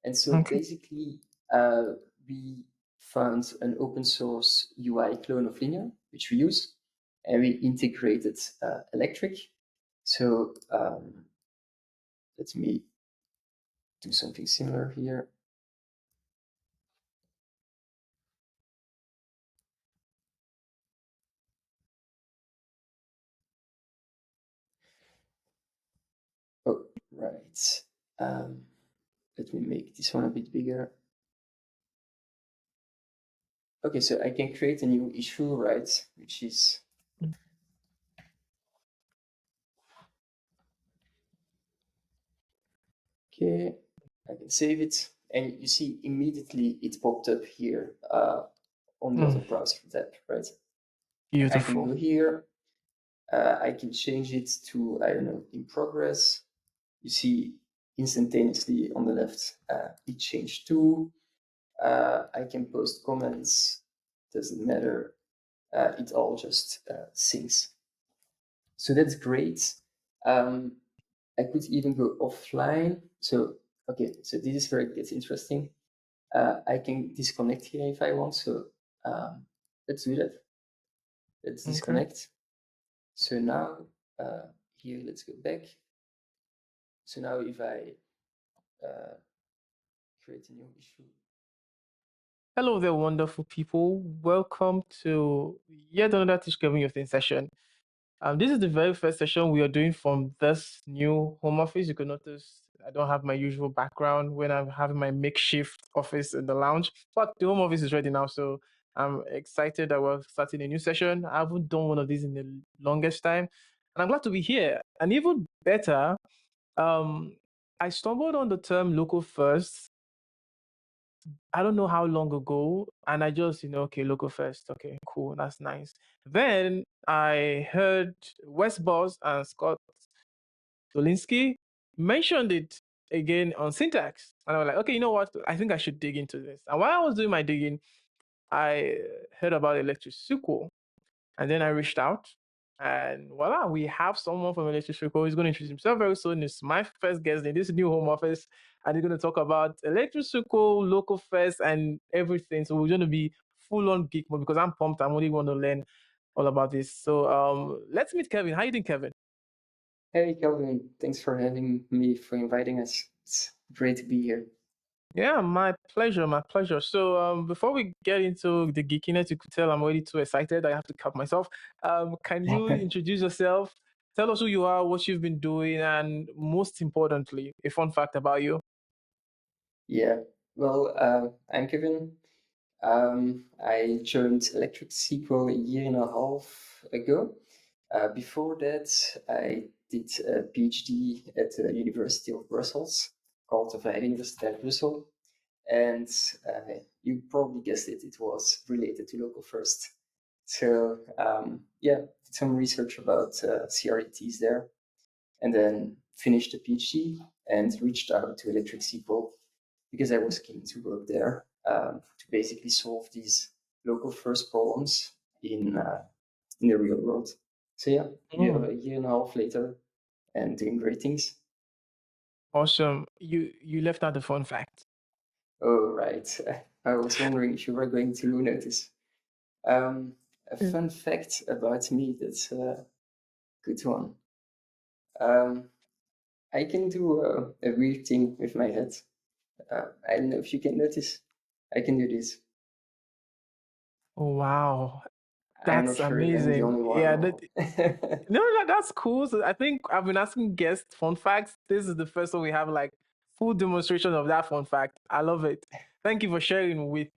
And so basically, we found an open source UI clone of Linear, which we use, and we integrated Electric. So let me do something similar here. Oh, right. Let me make this one a bit bigger. Okay, so I can create a new issue, right? Which is okay. I can save it, and you see immediately it popped up here on the other browser tab, right? Beautiful. I can go here. I can change it to, I don't know, in progress. You see instantaneously on the left, it changed too. I can post comments, doesn't matter. It all just syncs. So that's great. I could even go offline. So, okay, so this is where it gets interesting. I can disconnect here if I want. So let's do that. Let's disconnect. So now here, let's go back. So now if I create a new issue. Hello there, wonderful people. Welcome to yet another Teach Kevin Your Thing session. This is the very first session we are doing from this new home office. You can notice I don't have my usual background when I'm having my makeshift office in the lounge, but the home office is ready now. So I'm excited that we're starting a new session. I haven't done one of these in the longest time, and I'm glad to be here. And even better, I stumbled on the term local first. I don't know how long ago, and I just, okay, local first. Okay, cool, that's nice. Then I heard Wes Boss and Scott Solinsky mentioned it again on syntax. And I was like, okay, you know what? I think I should dig into this. And while I was doing my digging, I heard about Electric SQL. And then I reached out. And voila, we have someone from Electric SQL. He's going to introduce himself very soon. It's my first guest in this new home office. And he's going to talk about Electric SQL, local first, and everything. So we're going to be full on geek mode because I'm pumped. I'm only want to learn all about this. So let's meet Kevin. How you doing, Kevin? Hey, Kelvin. Thanks for having me, for inviting us. It's great to be here. Yeah, my pleasure, my pleasure. So before we get into the geekiness, you could tell I'm already too excited. I have to cut myself. Can you introduce yourself? Tell us who you are, what you've been doing, and most importantly, a fun fact about you. Yeah, well, I'm Kevin. I joined Electric SQL a year and a half ago. Before that, I did a PhD at the University of Brussels, called the Vrije Universiteit Brussel. And you probably guessed it, it was related to local first. So yeah, did some research about CRDTs there, and then finished the PhD and reached out to Electric SQL because I was keen to work there to basically solve these local first problems in the real world. So yeah, a year and a half later, and doing great things. Awesome. You left out the fun fact. Oh right, I was wondering if you were going to notice. A fun fact about me that's a good one. I can do a weird thing with my head. I don't know if you can notice. I can do this. Oh wow. I'm not That's sure if I'm the amazing. only one. Yeah, Or... no, that's cool. So I think I've been asking guests fun facts. This is the first one we have like full demonstration of that fun fact. I love it. Thank you for sharing with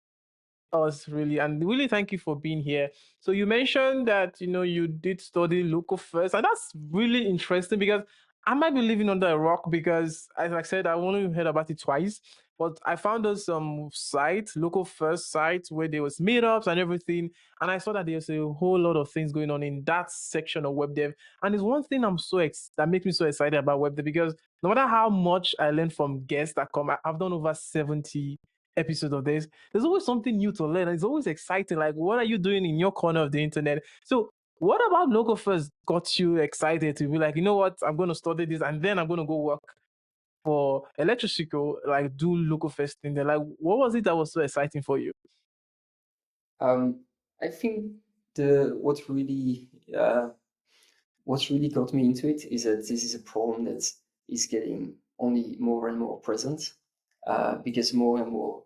us, really, and really thank you for being here. So you mentioned that you did study local first, and that's really interesting because I might be living under a rock because, as I said, I only heard about it twice. But I found those sites, local first sites, where there was meetups and everything, and I saw that there's a whole lot of things going on in that section of web dev. And it's one thing that makes me so excited about web dev because no matter how much I learn from guests that come, I've done over 70 episodes of this. There's always something new to learn. It's always exciting. Like, what are you doing in your corner of the internet? So, what about local first got you excited to be like, you know what, I'm going to study this and then I'm going to go work? for ElectricSQL, like do local first thing there. Like, what was it that was so exciting for you? I think the what really got me into it is that this is a problem that is getting only more and more present because more and more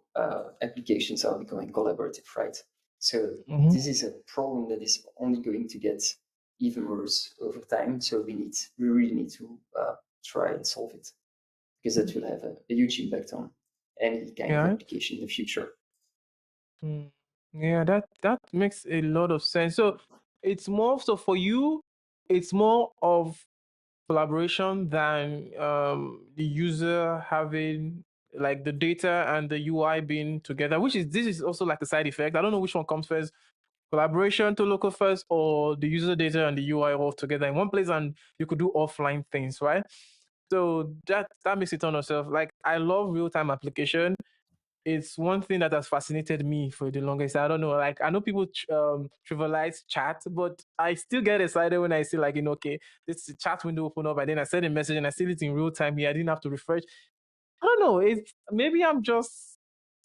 applications are becoming collaborative, right? So Mm-hmm. this is a problem that is only going to get even worse over time. So we really need to try and solve it because that will have a huge impact on any kind of Yeah. application in the future. Mm. Yeah, that makes a lot of sense. So it's more so for you, it's more of collaboration than the user having like the data and the UI being together, which is this is also like a side effect. I don't know which one comes first, collaboration to local first or the user data and the UI all together in one place and you could do offline things, right? So that makes it on yourself. Like I love real-time application. It's one thing that has fascinated me for the longest. I don't know, like I know people trivialize chat, but I still get excited when I see like okay, this chat window open up, and then I send a message and I see it in real time here. I didn't have to refresh. I don't know. It's maybe I'm just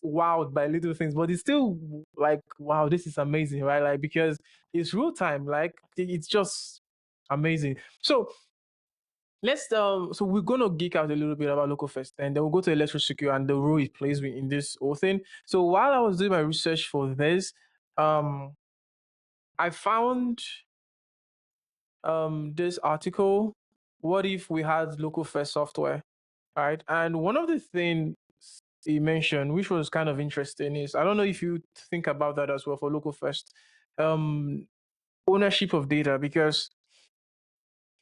wowed by little things, but it's still like wow, this is amazing, right? Like because it's real time, like it's just amazing. So let's so we're gonna geek out a little bit about local first, and then we'll go to ElectricSQL and the role it plays in this whole thing. So while I was doing my research for this, um, I found this article. What if we had local first software, right? And one of the things he mentioned, which was kind of interesting, is I don't know if you think about that as well for local first, um, ownership of data, because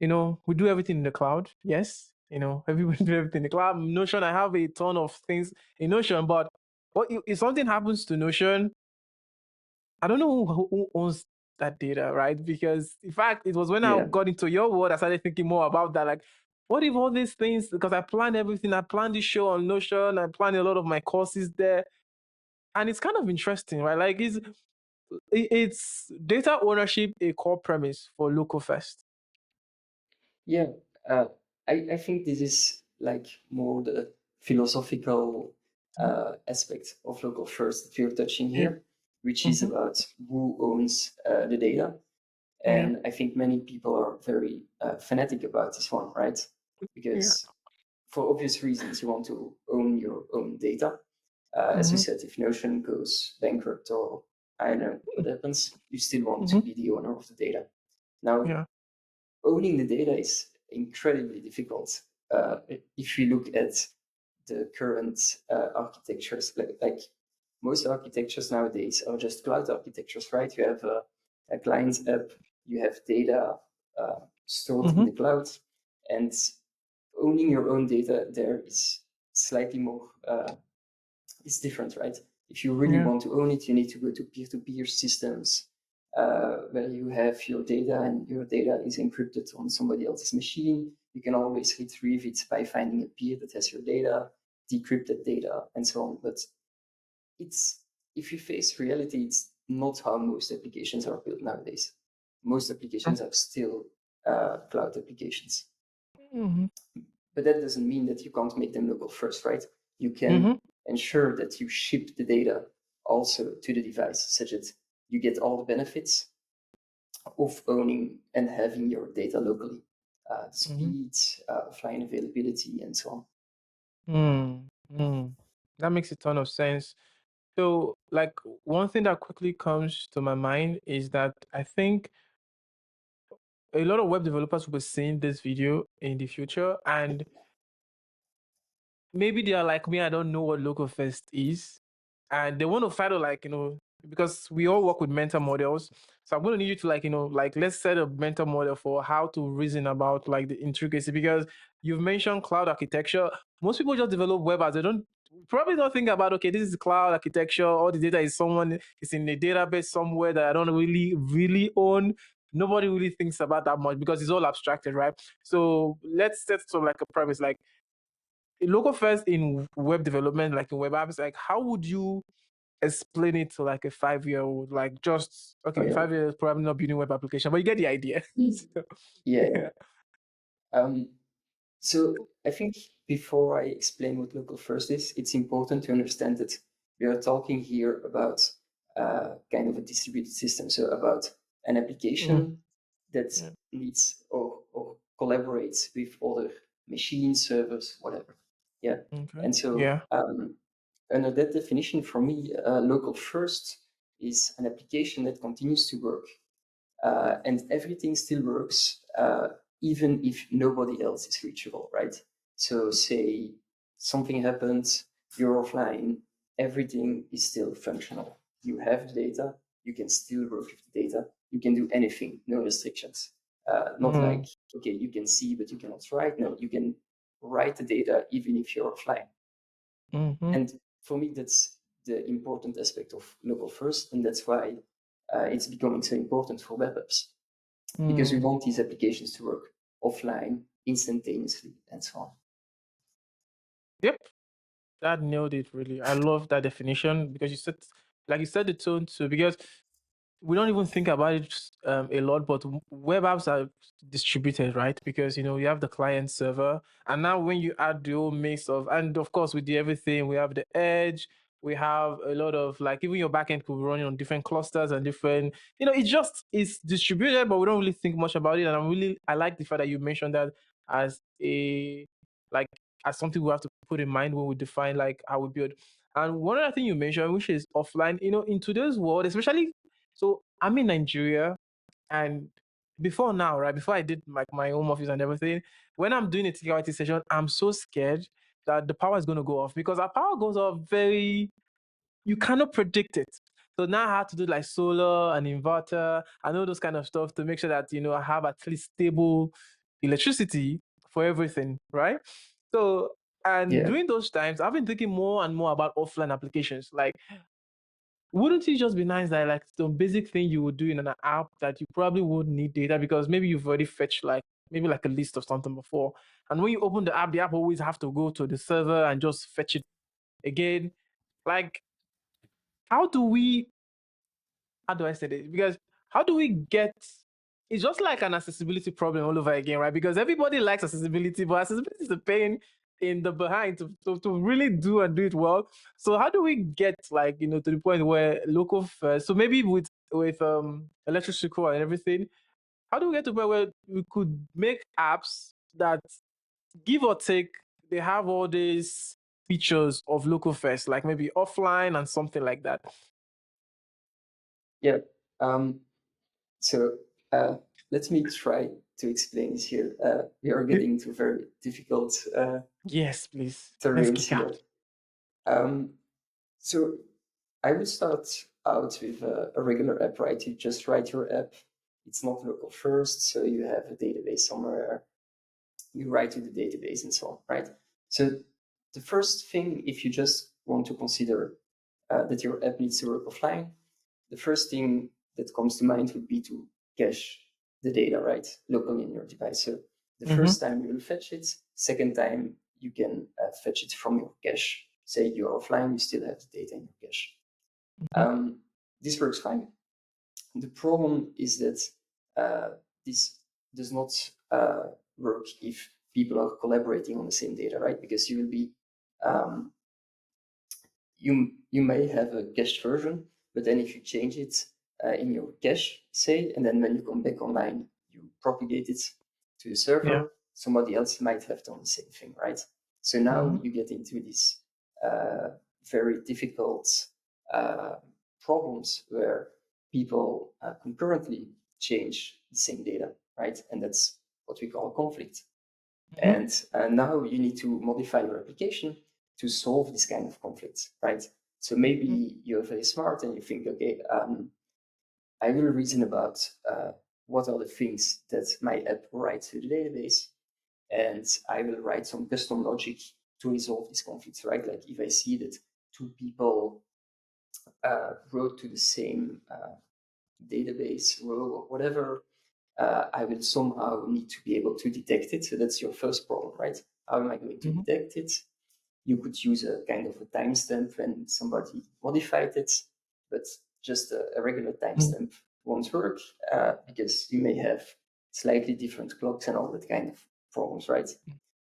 we do everything in the cloud. Yes, everybody do everything in the cloud. Notion, I have a ton of things in Notion, but what if something happens to Notion? I don't know who owns that data, right? Because in fact, it was when I Yeah, got into your world, I started thinking more about that. Like, what if all these things? Because I planned everything. I planned this show on Notion. I planned a lot of my courses there, and it's kind of interesting, right? Like, it's data ownership a core premise for local first? yeah. I think this is like more the philosophical aspect of local first that we're touching Yeah. here, which is Mm-hmm. about who owns the data. Yeah. And I think many people are very fanatic about this one, right? Yeah. Because for obvious reasons, you want to own your own data. As we Mm-hmm. said, if Notion goes bankrupt or I don't know what happens, you still want to Mm-hmm. be the owner of the data. Now, Yeah. owning the data is incredibly difficult. If you look at the current architectures, like most architectures nowadays are just cloud architectures, right? You have a client app, you have data stored in Mm-hmm. the cloud, and owning your own data there is slightly more it's different, right? If you really Yeah. want to own it, you need to go to peer-to-peer systems where you have your data and your data is encrypted on somebody else's machine. You can always retrieve it by finding a peer that has your data, decrypted data, and so on. But it's if you face reality, it's not how most applications are built nowadays. Most applications are still cloud applications. Mm-hmm. But that doesn't mean that you can't make them local first, right? You can Mm-hmm. ensure that you ship the data also to the device such that you get all the benefits of owning and having your data locally. Mm-hmm. Speed, offline availability, and so on. Mm. Mm. That makes a ton of sense. So, like, one thing that quickly comes to my mind is that I think a lot of web developers will be seeing this video in the future, and maybe they are like me, I don't know what local first is. And they want to find out, like, because we all work with mental models. So I'm going to need you to, like, like, let's set a mental model for how to reason about, like, the intricacy. Because you've mentioned cloud architecture. Most people just develop web apps. They don't probably don't think about, okay, this is cloud architecture. All the data is in a database somewhere that I don't really, really own. Nobody really thinks about that much because it's all abstracted, right? So let's set sort of like a premise, like, local first in web development, like in web apps, like how would you explain it to like a 5-year-old? Like just Oh okay, yeah, 5 years probably not building web application, but you get the idea. So, yeah. yeah. Um, So I think before I explain what local first is, it's important to understand that we are talking here about kind of a distributed system. So about an application that Yeah. needs or collaborates with other machines, servers, whatever. Yeah. Okay. And so Yeah. under that definition, for me, local first is an application that continues to work and everything still works even if nobody else is reachable, right? So say something happens, you're offline, everything is still functional. You have the data, you can still work with the data, you can do anything, no restrictions. Not like, okay, you can see, but you cannot write. No, you can write the data even if you're offline. Mm-hmm. And for me, that's the important aspect of local first, and that's why it's becoming so important for web apps because we want these applications to work offline, instantaneously, and so on. Yep. That nailed it really. I love that definition because you said the tone too, because we don't even think about it a lot, but web apps are distributed, right? Because you have the client server, and now when you add the whole mix of, and of course with the everything, we have the edge, we have a lot of like even your backend could be running on different clusters and different, it just is distributed, but we don't really think much about it. And I like the fact that you mentioned that as a like as something we have to put in mind when we define like how we build. And one other thing you mentioned, which is offline, in today's world, especially so I'm in Nigeria, and before now, right, before I did like my home office and everything, when I'm doing a TKYT session, I'm so scared that the power is going to go off because our power goes off you cannot predict it. So now I have to do like solar and inverter and all those kind of stuff to make sure that, I have at least stable electricity for everything, right? So, and Yeah, during those times, I've been thinking more and more about offline applications. Like, wouldn't it just be nice that like some basic thing you would do in an app that you probably would need data because maybe you've already fetched like maybe like a list of something before, and when you open the app always have to go to the server and just fetch it again. Like, how do we? How do I say this? Because how do we get? It's just like an accessibility problem all over again, right? Because everybody likes accessibility, but accessibility is a pain in the behind to really do and do it well. So how do we get like to the point where local first? So maybe with electric SQL and everything, how do we get to the point where we could make apps that give or take they have all these features of local first, like maybe offline and something like that. yeah. Um, so uh, let me try to explain this here. We are getting to very difficult Yes, please. Let's terrains kick out. here. Um, so I will start out with a regular app, right? You just write your app. It's not local first, so you have a database somewhere. You write to the database and so on, right? So the first thing, if you just want to consider that your app needs to work offline, the first thing that comes to mind would be to cache the data, right, locally in your device. So the first time you will fetch it, second time you can fetch it from your cache. Say you're offline, you still have the data in your cache. This works fine. The problem is that this does not work if people are collaborating on the same data, right? Because you will be you may have a cached version, but then if you change it in your cache, say, and then when you come back online, you propagate it to the Yeah. server, somebody else might have done the same thing, right? So now Mhm. you get into these very difficult uh, problems where people concurrently change the same data, right? And that's what we call a conflict. Mhm. And now you need to modify your application to solve this kind of conflicts, right? So Mhm. maybe you're very smart and you think, okay, I will reason about what are the things that my app writes to the database, and I will write some custom logic to resolve these conflicts, right? Like if I see that two people wrote to the same database row or whatever, I will somehow need to be able to detect it. So that's your first problem, right? How am I going to Mhm. detect it? You could use a kind of a timestamp when somebody modified it, but just a regular Mhm. timestamp won't work because you may have slightly different clocks and all that kind of problems, right?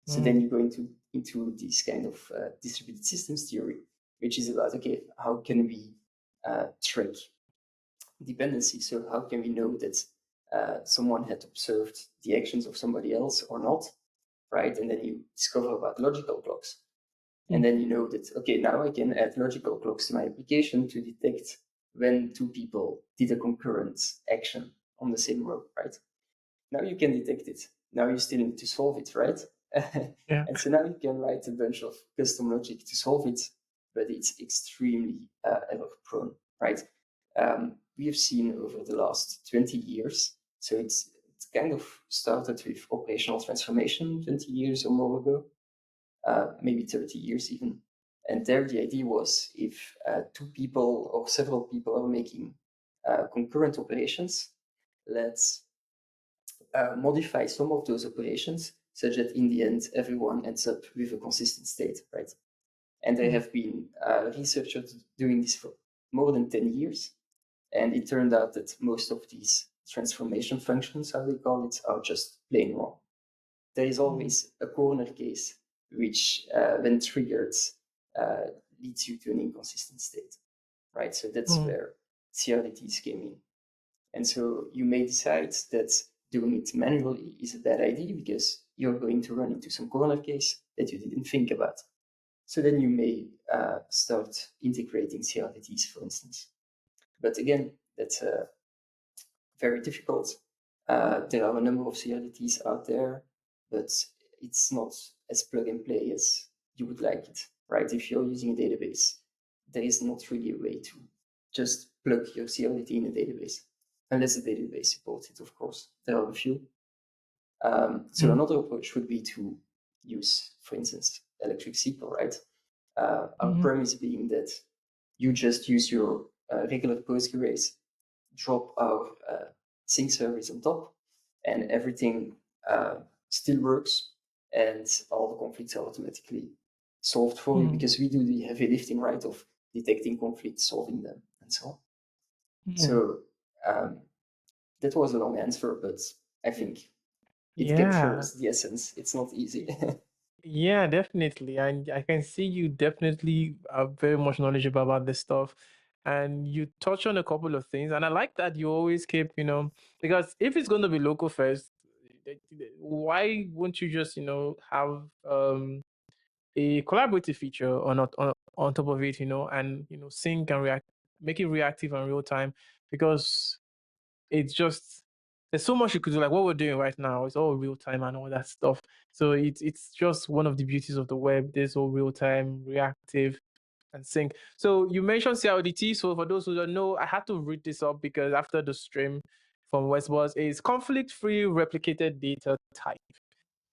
So then you go into this kind of distributed systems theory, which is about, okay, how can we track dependency? So how can we know that someone had observed the actions of somebody else or not, right? And then you discover about logical clocks. And then you know that, okay, now I can add logical clocks to my application to detect when two people did a concurrent action on the same row, right? Now you can detect it. Now you still need to solve it, right? Yeah. And so now you can write a bunch of custom logic to solve it, but it's extremely error prone, right? We have seen over the last 20 years, so it's kind of started with operational transformation 20 years or more ago, maybe 30 years even. And there the idea was if two people or several people are making concurrent operations, let's modify some of those operations such that in the end everyone ends up with a consistent state, right? And there have been researchers doing this for more than 10 years. And it turned out that most of these transformation functions, how we call it, are just plain wrong. There is always a corner case which, when triggered, leads you to an inconsistent state, right? So that's where CRDTs came in. And so you may decide that doing it manually is a bad idea because you're going to run into some corner case that you didn't think about. So then you may start integrating CRDTs, for instance. But again, that's very difficult. There are a number of CRDTs out there, but it's not as plug and play as you would like it, right? If you're using a database, there is not really a way to just plug your CRDT in a database, unless the database supports it, of course. There are a few. So another approach would be to use, for instance, Electric SQL, right? Our premise being that you just use your regular Postgres, drop our sync service on top, and everything still works, and all the conflicts are automatically solved for you because we do the heavy lifting, right, of detecting conflicts, solving them, and so on. So that was a long answer, but I think it Yeah. captures the essence. It's not easy. Yeah, definitely. And I can see you definitely are very much knowledgeable about this stuff. And you touch on a couple of things. And I like that you always keep, because if it's going to be local first, why won't you just, have a collaborative feature on top of it, and, sync and react, make it reactive and real time? Because it's just there's so much you could do. Like what we're doing right now, it's all real time and all that stuff. So it's just one of the beauties of the web. There's all real time, reactive, and sync. So you mentioned CRDT. So for those who don't know, I had to read this up because after the stream from Westboss is conflict free replicated data type.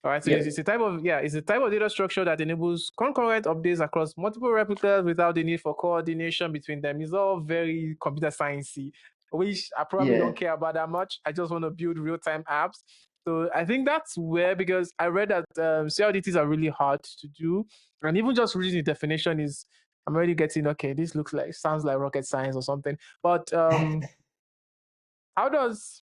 All right, so Yeah, it's a type of it's a type of data structure that enables concurrent updates across multiple replicas without the need for coordination between them. It's all very computer sciencey, which I probably yeah, don't care about that much. I just want to build real-time apps. So I think that's where, because I read that CRDTs are really hard to do, and even just reading the definition is, I'm already getting, okay, this sounds like rocket science or something. But how does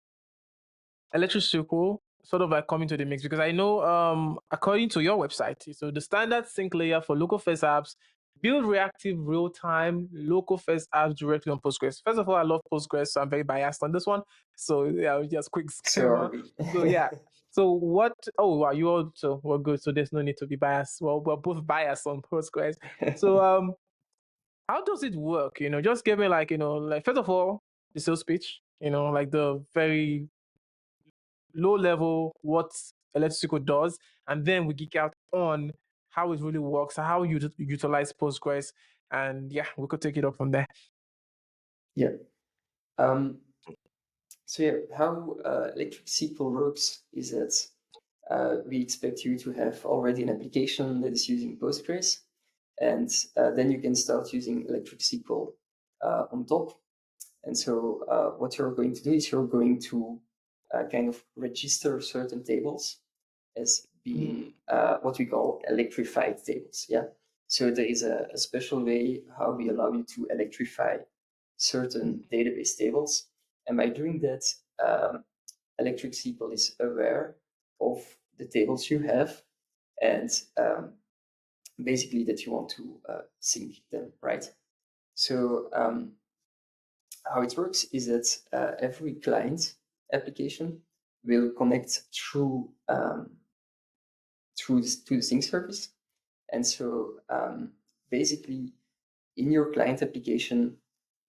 Electric SQL sort of like come into the mix? Because I know, according to your website, so the standard sync layer for local first apps build reactive real-time local first apps directly on Postgres. First of all, I love Postgres, so I'm very biased on this one. So yeah, just quick so are disclaimer. we. So yeah. So what? Oh wow, you also were good. So there's no need to be biased. Well, we're both biased on Postgres. So how does it work? Just give me like like first of all the sales pitch. Like the very low level what electrical does, and then we geek out on how it really works, how you utilize Postgres, and yeah, we could take it up from there. Yeah. So yeah, how Electric SQL works is that we expect you to have already an application that is using Postgres, and then you can start using Electric SQL on top. And so what you're going to do is you're going to kind of register certain tables as being what we call electrified tables. Yeah. So there is a special way how we allow you to electrify certain database tables. And by doing that, Electric SQL is aware of the tables you have, and basically that you want to sync them, right? So how it works is that every client application will connect through to the sync service. And so basically in your client application,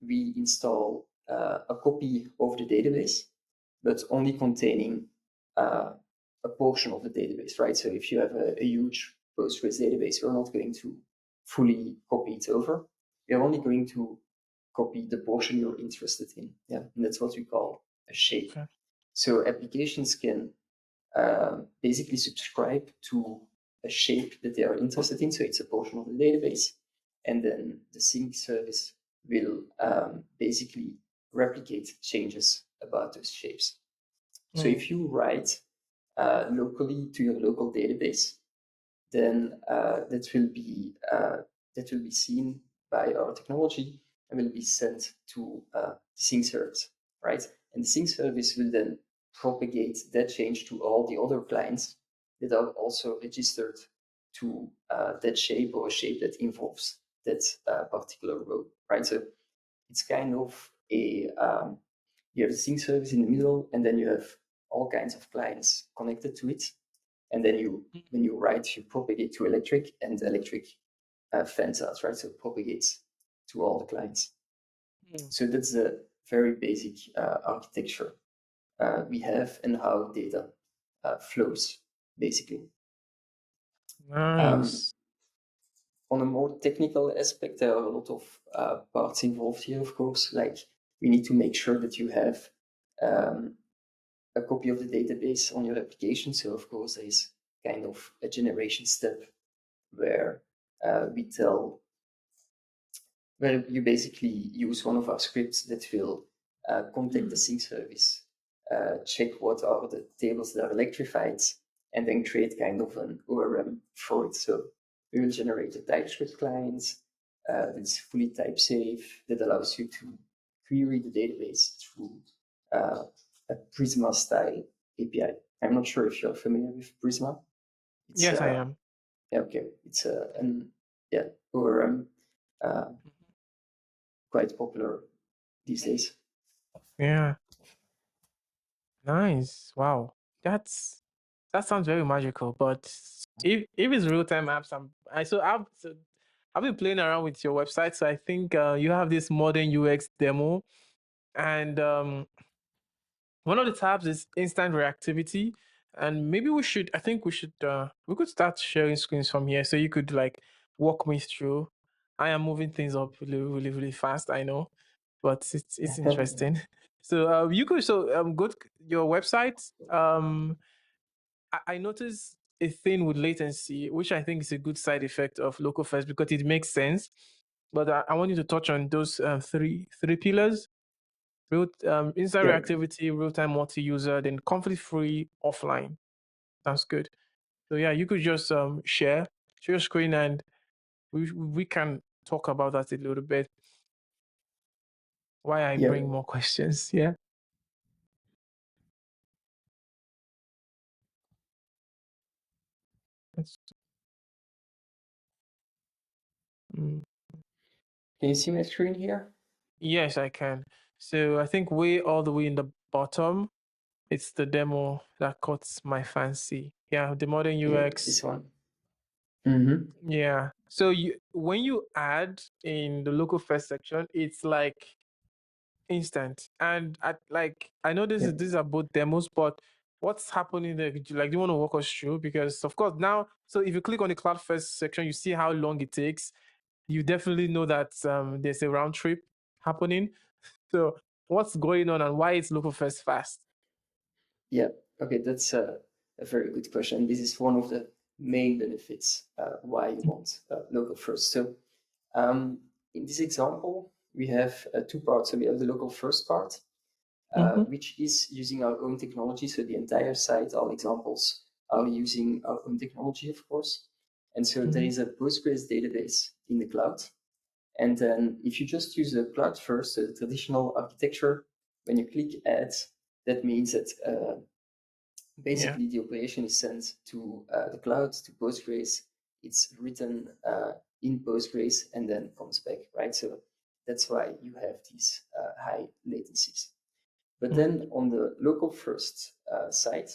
we install a copy of the database, but only containing a portion of the database, right? So if you have a huge Postgres database, we're not going to fully copy it over. We're only going to copy the portion you're interested in. Yeah, and that's what we call a shape. Okay. So applications can basically subscribe to a shape that they are interested in. So it's a portion of the database. And then the sync service will basically replicate changes about those shapes. So if you write locally to your local database, then that will be seen by our technology and will be sent to the sync service, right? And the sync service will then propagate that change to all the other clients that are also registered to that shape or a shape that involves that particular row, right? So it's kind of a you have a sync service in the middle, and then you have all kinds of clients connected to it. And then when you write, you propagate to Electric, and Electric fans out, right? So it propagates to all the clients. So that's the very basic architecture we have and how data flows, basically. Nice. On a more technical aspect, there are a lot of parts involved here, of course. Like we need to make sure that you have a copy of the database on your application. So of course, there is kind of a generation step where where you basically use one of our scripts that will contact the sync service, check what are the tables that are electrified, and then create kind of an ORM for it. So we will generate a TypeScript client that's fully type safe, that allows you to query the database through a Prisma style API. I'm not sure if you're familiar with Prisma. Yes, I am. Yeah, okay. It's ORM, quite popular these days. Yeah. Nice. Wow. That sounds very magical. But if it's real time apps, I've been playing around with your website. So I think you have this modern UX demo, and one of the tabs is instant reactivity. And maybe I think we could start sharing screens from here. So you could like walk me through. I am moving things up really, really, really fast. I know, but it's interesting. So you could go to your website. I noticed a thing with latency, which I think is a good side effect of local first because it makes sense. But I want you to touch on those three pillars: instant Yeah, reactivity, real time multi user, then conflict free offline. That's good. So yeah, you could just share your screen and we can talk about that a little bit. Why I yeah, bring more questions? Yeah. Mm. Can you see my screen here? Yes, I can. So I think way all the way in the bottom, it's the demo that caught my fancy. Yeah, the modern Yeah, UX. this one. Mm-hmm. Yeah. So when you add in the local first section, it's like instant. And I know Yeah, these are both demos, but what's happening there? Do you want to walk us through? Because of course now, so if you click on the cloud first section, you see how long it takes. You definitely know that there's a round trip happening. So what's going on and why it's local first fast? yeah. Okay, that's a very good question. This is one of the main benefits why you want local first. So in this example, we have two parts. So we have the local first part, Mm-hmm. which is using our own technology. So the entire site, all examples are using our own technology, of course. And so there is a Postgres database in the cloud. And then if you just use the cloud first, the traditional architecture, when you click add, that means that Basically, the operation is sent to the cloud, to Postgres. It's written in Postgres and then comes back, right? So that's why you have these high latencies. But then on the local first side,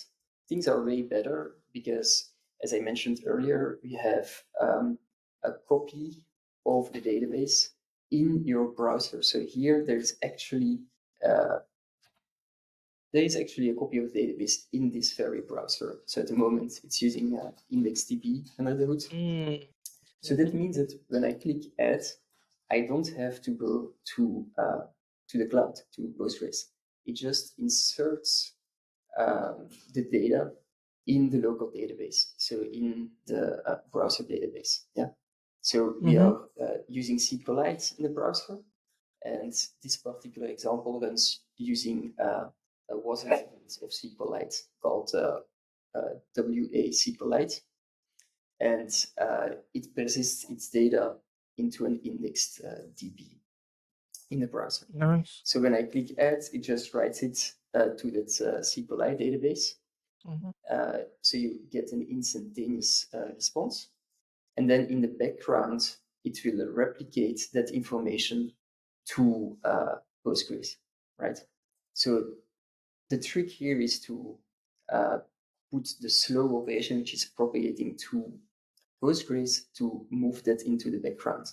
things are way better because, as I mentioned earlier, we have a copy of the database in your browser. So here there is actually a copy of the database in this very browser. So at the moment, it's using IndexedDB under the hood. So that means that when I click Add, I don't have to go to the cloud, to Postgres. It just inserts the data in the local database, so in the browser database. Yeah. So we are using SQLite in the browser, and this particular example runs using a was of SQLite called WA SQLite, and it persists its data into an indexed DB in the browser. Nice. So when I click Add, it just writes it to that SQLite database. So you get an instantaneous response. And then in the background, it will replicate that information to Postgres, right? So the trick here is to put the slow operation, which is propagating to Postgres, to move that into the background.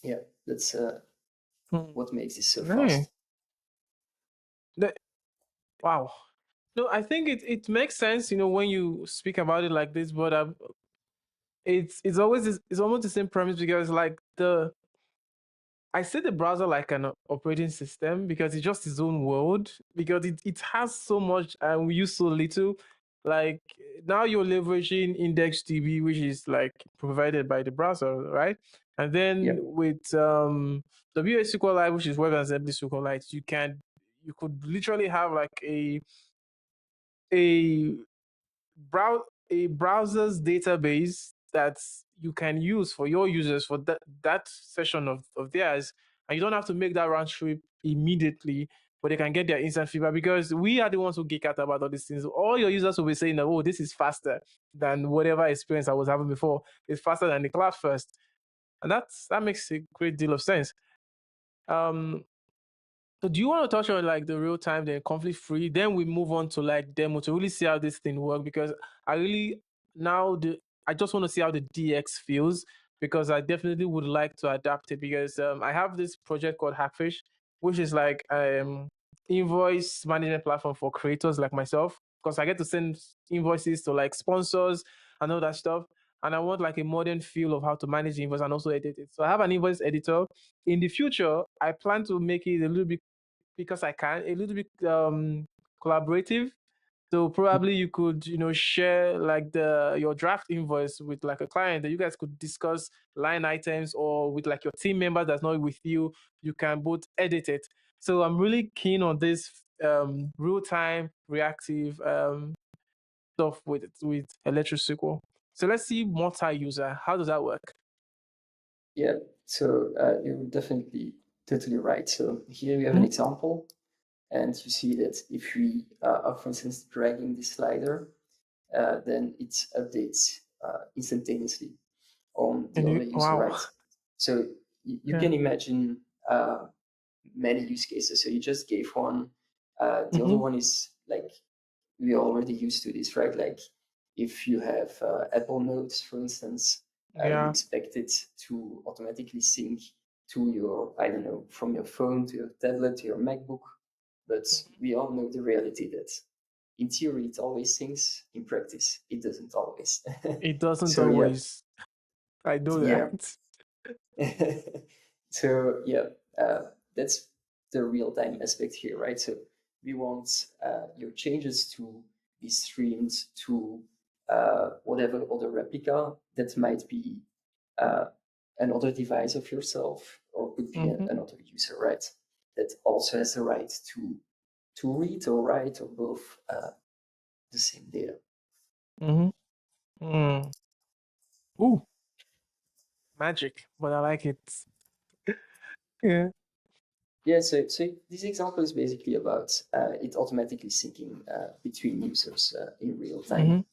Yeah, that's what makes this so fast. Wow. No, I think it makes sense, when you speak about it like this, but it's almost the same premise because like I see the browser like an operating system because it's just its own world because it has so much and we use so little. Like now you're leveraging IndexedDB, which is like provided by the browser, right? And then with WSQLite, which is WebAssembly SQLite, you could literally have like a browser's database that you can use for your users for that session of theirs, and you don't have to make that round trip immediately, but they can get their instant feedback because we are the ones who geek out about all these things. All your users will be saying that, oh, this is faster than whatever experience I was having before. It's faster than the cloud first, and that makes a great deal of sense. So do you want to touch on like the real time, then conflict free? Then we move on to like demo to really see how this thing works because I really I just want to see how the DX feels because I definitely would like to adapt it because I have this project called Hackfish, which is like invoice management platform for creators like myself because I get to send invoices to like sponsors and all that stuff. And I want like a modern feel of how to manage the invoice and also edit it. So I have an invoice editor. In the future, I plan to make it a little bit because I can a little bit collaborative. So probably you could share like your draft invoice with like a client that you guys could discuss line items or with like your team member that's not with you. You can both edit it. So I'm really keen on this real time reactive stuff with ElectricSQL. So let's see multi-user. How does that work? Yeah, so you're definitely totally right. So here we have an example, and you see that if we are, for instance, dragging the slider, then it updates instantaneously on the other user, Wow. right? So you can imagine many use cases. So you just gave one. The other one is like we are already used to this, right? Like if you have Apple Notes, for instance, you expect it to automatically sync to your, I don't know, from your phone to your tablet to your MacBook. But we all know the reality that in theory it always syncs. In practice, it doesn't always. It doesn't So always. I know yeah. that. So yeah, that's the real-time aspect here, right? So we want your changes to be streamed to whatever other replica that might be another device of yourself or could be another user, right? That also has the right to read or write or both the same data. Ooh, magic, but I like it. Yeah. Yeah, so this example is basically about it automatically syncing between users in real time.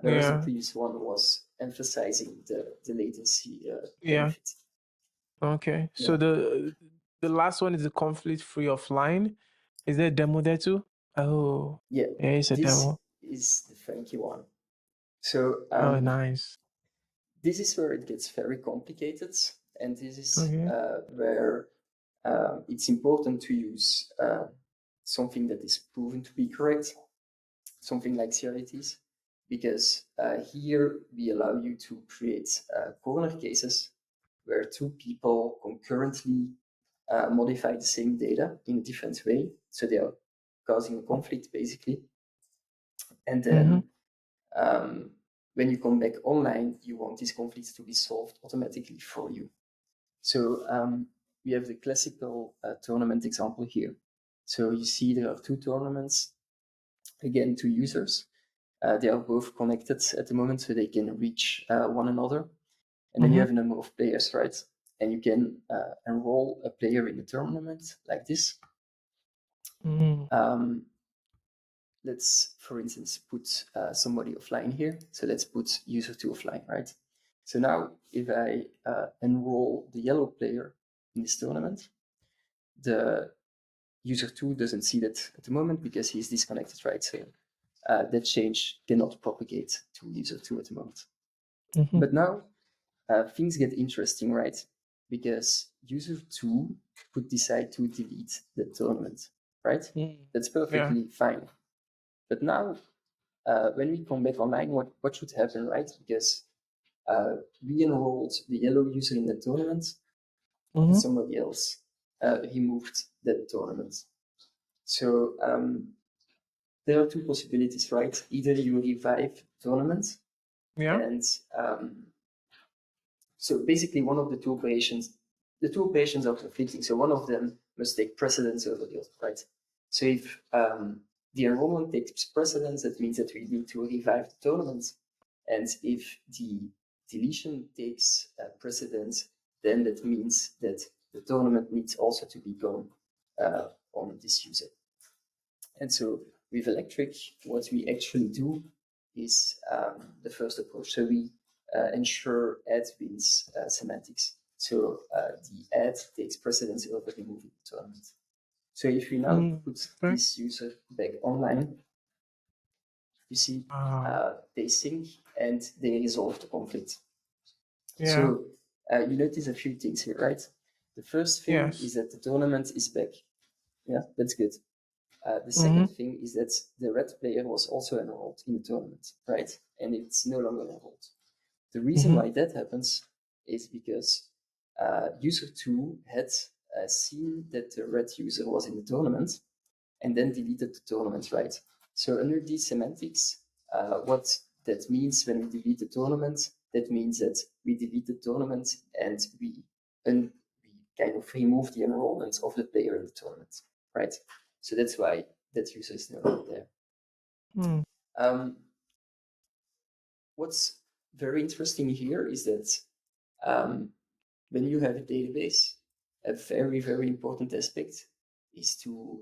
Whereas the Yeah. previous one was emphasizing the latency Yeah. benefit. Okay. So Yeah, the last one is the conflict free offline. Is there a demo there too? Oh, yeah. yeah, it's a This demo. is the funky one. So Oh, nice. this is where it gets very complicated, and this is Okay. where it's important to use something that is proven to be correct, something like CRDTs, because here we allow you to create corner cases where two people concurrently modify the same data in a different way. So they are causing a conflict basically. And Mm-hmm. then when you come back online, you want these conflicts to be solved automatically for you. So we have the classical tournament example here. So you see there are two tournaments, again, two users. They are both connected at the moment, so they can reach one another. And then you Mm-hmm. have a number of players, right? And you can enroll a player in a tournament like this. Mm-hmm. Let's, for instance, put somebody offline here. So let's put user 2 offline, right? So now if I enroll the yellow player in this tournament, the user 2 doesn't see that at the moment because he's disconnected, right? So that change cannot propagate to user 2 at the moment. Mm-hmm. But now things get interesting, right? Because user 2 could decide to delete the tournament, right? That's Yeah. perfectly fine. But now when we come back online, what should happen, right? Because we enrolled the yellow user in the tournament and Mm-hmm. somebody else removed that tournament. So there are two possibilities, right? Either you revive tournament Yeah. and so basically one of the two operations are conflicting. So one of them must take precedence over the other, right? So if the enrollment takes precedence, that means that we need to revive the tournament. And if the deletion takes precedence, then that means that the tournament needs also to be gone on this user. And so with Electric, what we actually do is the first approach. So we ensure add wins semantics. So the add takes precedence over removing the tournament. So if we now put Okay. this user back online, you see Wow. they sync and they resolve the conflict. Yeah. So you notice a few things here, right? The first thing Yes. is that the tournament is back. Yeah, that's good. The Mm-hmm. second thing is that the red player was also enrolled in the tournament, right? And it's no longer enrolled. The reason Mm-hmm. why that happens is because user 2 had seen that the red user was in the tournament and then deleted the tournament, right? So under these semantics, what that means when we delete the tournament, that means that we delete the tournament and we kind of remove the enrollment of the player in the tournament, right? So that's why that user is no longer there. Mm. What's very interesting here is that when you have a database, a very, very important aspect is to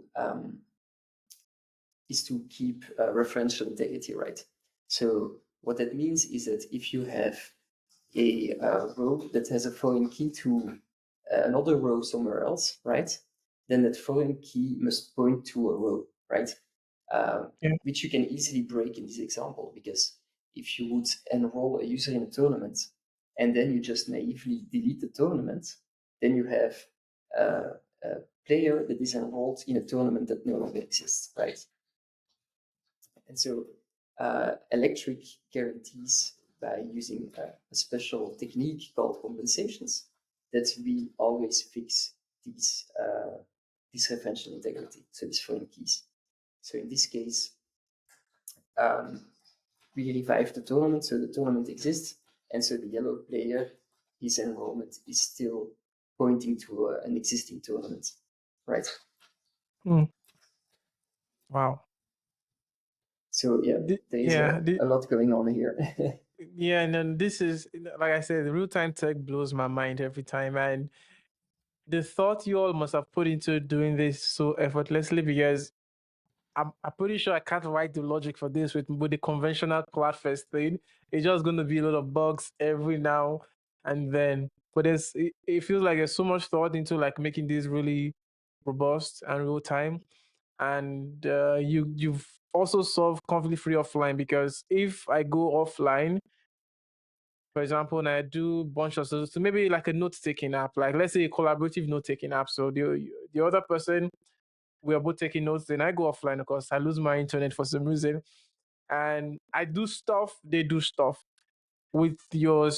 keep referential integrity, right? So what that means is that if you have a row that has a foreign key to another row somewhere else, right? Then that foreign key must point to a row, right? Yeah. Which you can easily break in this example, because if you would enroll a user in a tournament and then you just naively delete the tournament, then you have a player that is enrolled in a tournament that no longer exists, right? And so Electric guarantees by using a special technique called compensations that we always fix this referential integrity, so these foreign keys. So in this case, we revive the tournament, so the tournament exists, and so the yellow player, his enrollment is still pointing to an existing tournament, right? Mm. Wow. So yeah, there is Yeah. a lot going on here. Yeah. And then this is, like I said, the real time tech blows my mind every time. And the thought you all must have put into doing this so effortlessly, because I'm pretty sure I can't write the logic for this with the conventional CloudFirst thing. It's just going to be a lot of bugs every now and then. But it feels like there's so much thought into like making this really robust and real time. And you've also solved conflict free offline, because if I go offline, for example, and I do a bunch of so maybe like a note taking app, like let's say a collaborative note taking app. So the other person, we are both taking notes. Then I go offline, of course. I lose my internet for some reason, and I do stuff. They do stuff with your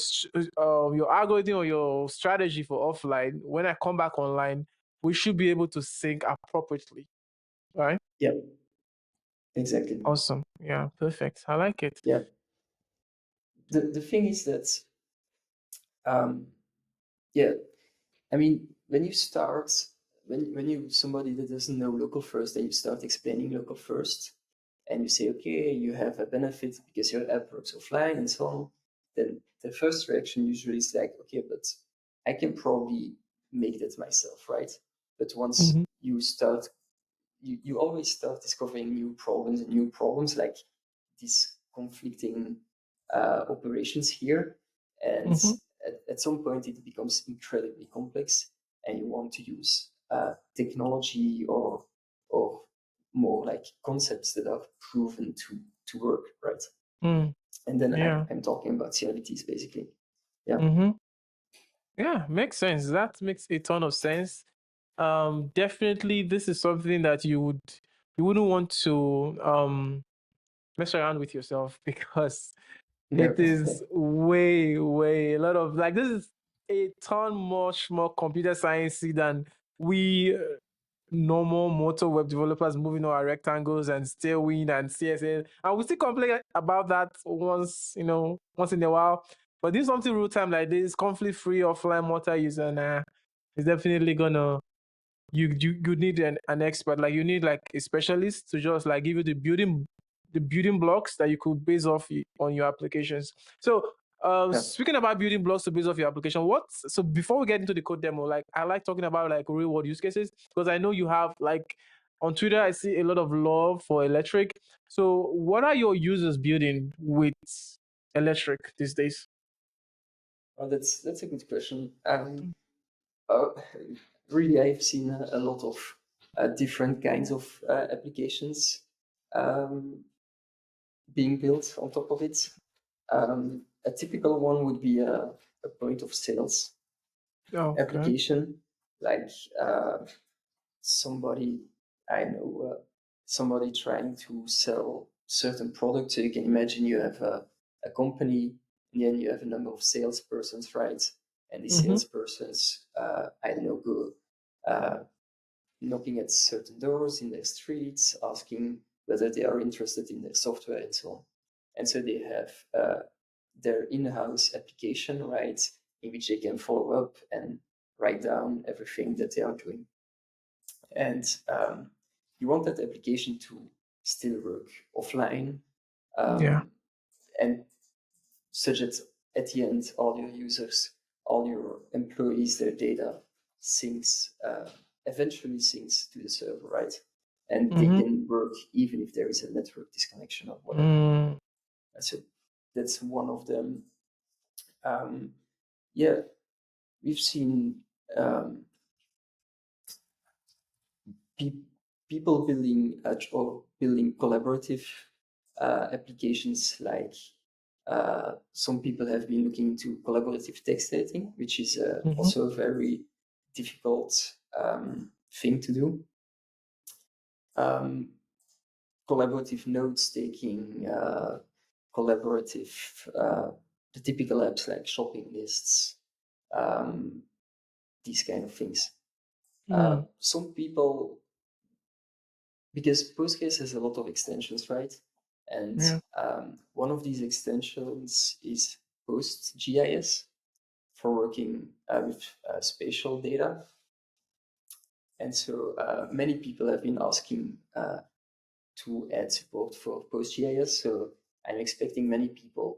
algorithm or your strategy for offline. When I come back online, we should be able to sync appropriately, right? Yeah, exactly. Awesome. Yeah, perfect. I like it. Yeah. The thing is that, yeah, I mean, when you start, when you somebody that doesn't know local first, and you start explaining local first, and you say, okay, you have a benefit because your app works offline and so on, then the first reaction usually is like, okay, but I can probably make that myself, right? But once Mm-hmm. you start, you always start discovering new problems like these conflicting operations here. And Mm-hmm. at some point, it becomes incredibly complex, and you want to use technology or more like concepts that are proven to work, right? Mm. And then Yeah. I'm talking about CRDTs basically. Yeah. Mm-hmm. Yeah, makes sense. That makes a ton of sense. Definitely, this is something that you wouldn't want to mess around with yourself because No. it is way a lot of like this is a ton much more computer sciencey than we normal motor web developers moving our rectangles and Tailwind and CSS. And we still complain about that once in a while. But doing something real time like this, conflict free offline motor user, nah, it's definitely gonna you need an expert, like you need like a specialist to just like give you the building blocks that you could base off on your applications. So Yeah. speaking about building blocks to base off your application, so before we get into the code demo, like I like talking about like real world use cases, because I know you have like on Twitter I see a lot of love for Electric. So what are your users building with Electric these days? Oh, that's a good question. Uh, really, I've seen a lot of different kinds of applications um, being built on top of it. A typical one would be a point of sales Oh, okay. application, like somebody I know, somebody trying to sell certain products. So you can imagine you have a company, and then you have a number of salespersons, right? And these Mm-hmm. salespersons, I don't know, go knocking at certain doors in their streets, asking whether they are interested in their software and so on. And so they have their in-house application, right, in which they can follow up and write down everything that they are doing. And you want that application to still work offline, Yeah. and such that at the end, all your users, all your employees, their data syncs, eventually syncs to the server, right? And they Mm-hmm. can work even if there is a network disconnection or whatever. Mm. So that's one of them. Yeah, we've seen um, people building or building collaborative applications, like some people have been looking into collaborative text editing, which is Mm-hmm. also a very difficult thing to do. Collaborative notes taking, collaborative, the typical apps like shopping lists, um, these kind of things. Mm. Some people, because Postgres has a lot of extensions, right? And Yeah. one of these extensions is PostGIS for working with spatial data. And so many people have been asking to add support for PostGIS. So I'm expecting many people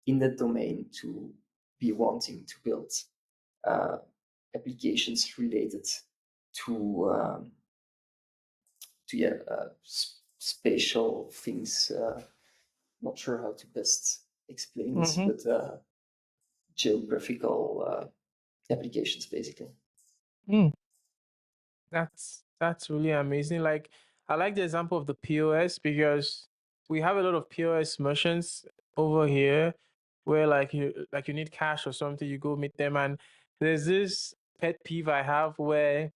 in that domain to be wanting to build uh, applications related to spatial things. Not sure how to best explain this, but geographical applications, basically. Mm. That's really amazing. Like I like the example of the POS because we have a lot of POS merchants over here where like you need cash or something, you go meet them, and there's this pet peeve I have where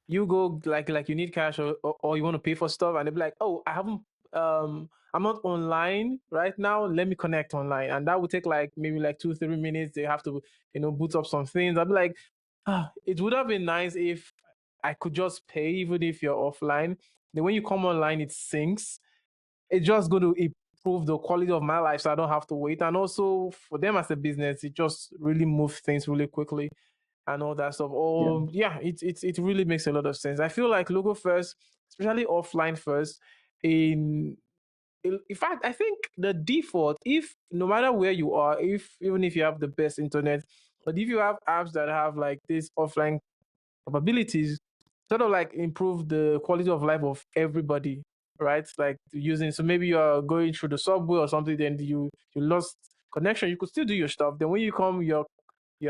you go like you need cash or you want to pay for stuff and they'll be like, oh, I'm not online right now, let me connect online, and that would take like maybe like 2-3 minutes. They have to boot up some things. I'll be like, it would have been nice if I could just pay even if you're offline. Then when you come online it syncs. It's just going to improve the quality of my life so I don't have to wait, and also for them as a business it just really moves things really quickly and all that stuff. Yeah. Oh, yeah, it really makes a lot of sense. I feel like logo first, especially offline first. In fact, I think the default, if no matter where you are, if even if you have the best internet, but if you have apps that have like this offline capabilities, sort of like improve the quality of life of everybody, right? Like using, so maybe you're going through the subway or something, then you lost connection, you could still do your stuff. Then when you come, you're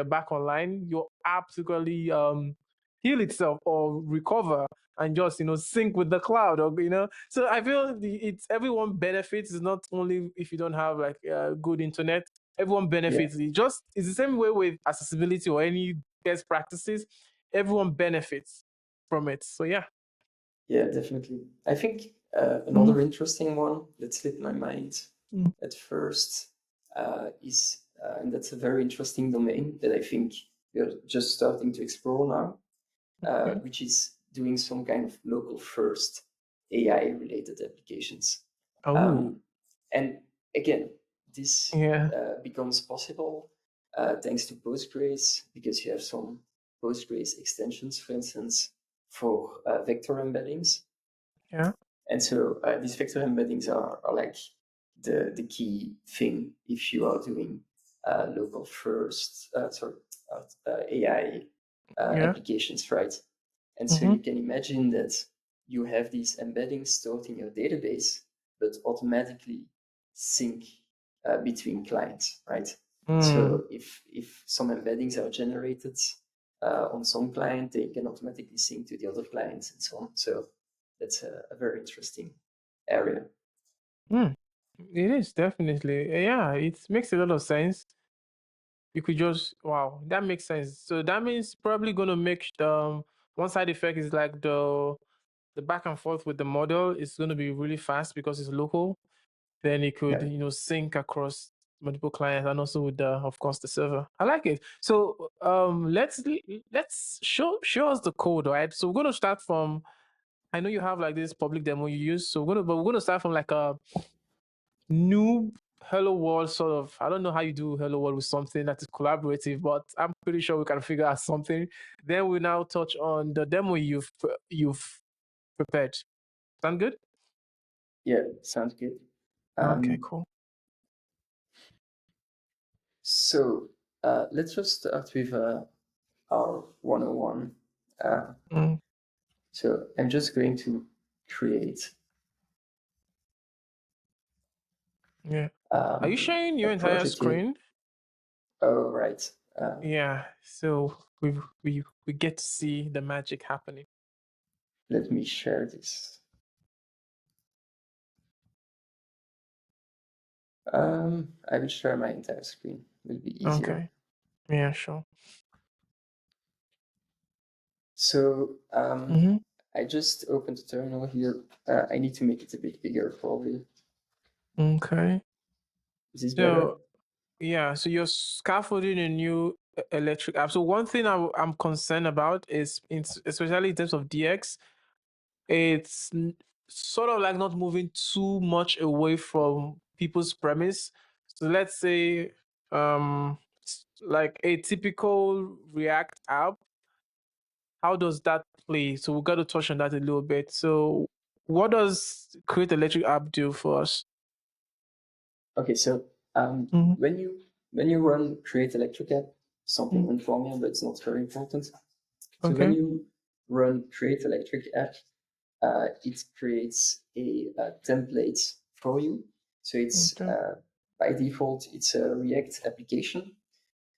back online, your app secretly heal itself or recover and just sync with the cloud, or so I feel it's everyone benefits. It's not only if you don't have like good internet, everyone Yeah. benefits. It's the same way with accessibility or any best practices. Everyone benefits from it. So yeah. Yeah, definitely. I think Mhm. another interesting one that slipped my mind Mm. at first is, and that's a very interesting domain that I think we're just starting to explore now, Okay. which is doing some kind of local first AI related applications. Oh, Um, and again, this yeah. becomes possible thanks to Postgres, because you have some Postgres extensions, for instance, for vector embeddings. Yeah. And so these vector embeddings are like the key thing if you are doing local first, AI Yeah. applications, right? And so Mm-hmm. you can imagine that you have these embeddings stored in your database, but automatically sync between clients, right? Mm. So if some embeddings are generated on some client, they can automatically sync to the other clients and so on. So that's a very interesting area. Mm. It is definitely, yeah, it makes a lot of sense. You could just, wow, that makes sense. So that means probably gonna make one side effect is like the back and forth with the model is gonna be really fast because it's local. Then it could Yeah, sync across multiple clients and also with the of course the server. I like it. So let's show us the code, right? So we're gonna start from, I know you have like this public demo you use, so we're gonna start from like a new hello world sort of. I don't know how you do hello world with something that is collaborative, but I'm pretty sure we can figure out something. Then we now touch on the demo you've prepared. Sound good? yeah, sounds good. Okay, Um, cool. so let's just start with our 101. Uh, Mm, so I'm just going to create yeah. Are you sharing a your entire project here. screen? Oh, right. Yeah. So we get to see the magic happening. Let me share this. I will share my entire screen. It will be easier. Okay. Yeah, sure. So Mm-hmm. I just opened the terminal here. I need to make it a bit bigger, probably. Okay. Is this better? So yeah, so you're scaffolding a new electric app. So one thing I'm concerned about is, especially in terms of DX, it's sort of like not moving too much away from people's premise. So let's say, like a typical React app, how does that play? So we got to touch on that a little bit. So what does Create Electric app do for us? Okay, so Mm-hmm. when you run create electric app, something run from here, but it's not very important. So Okay. when you run create electric app, it creates a template for you. So it's Okay. by default, it's a React application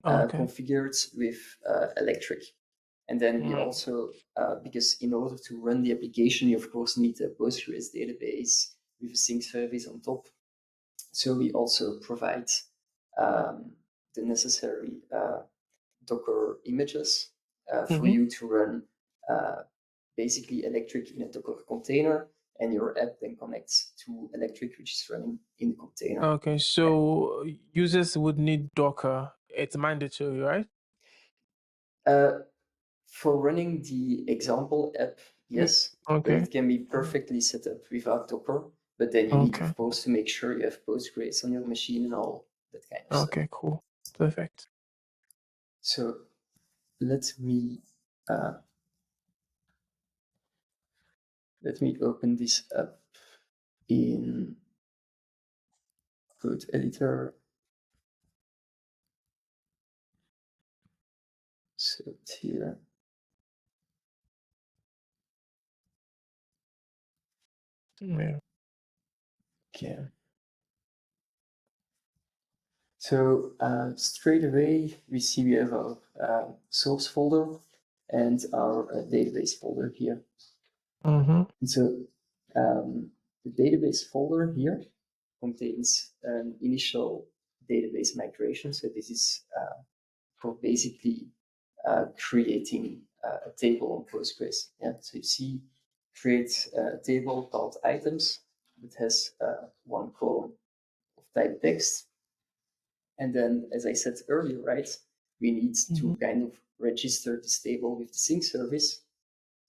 Okay. configured with electric. And then we also, because in order to run the application, you of course need a Postgres database with a sync service on top. So we also provide the necessary Docker images for you to run basically Electric in a Docker container, and your app then connects to Electric, which is running in the container. Okay, so users would need Docker. It's mandatory, right? For running the example app, yes, but Okay. it can be perfectly set up without Docker. But then you need, Okay. of course, to make sure you have Postgres on your machine and all that kind of stuff. Okay, cool. Perfect. So let me open this up in code editor. So it's here. Yeah. Okay. So straight away, we see we have our source folder and our database folder here. And so the database folder here contains an initial database migration. So this is for basically creating a table on Postgres. Yeah. So you see, create a table called items that has one column of type text. And then, as I said earlier, right, we need to kind of register this table with the sync service.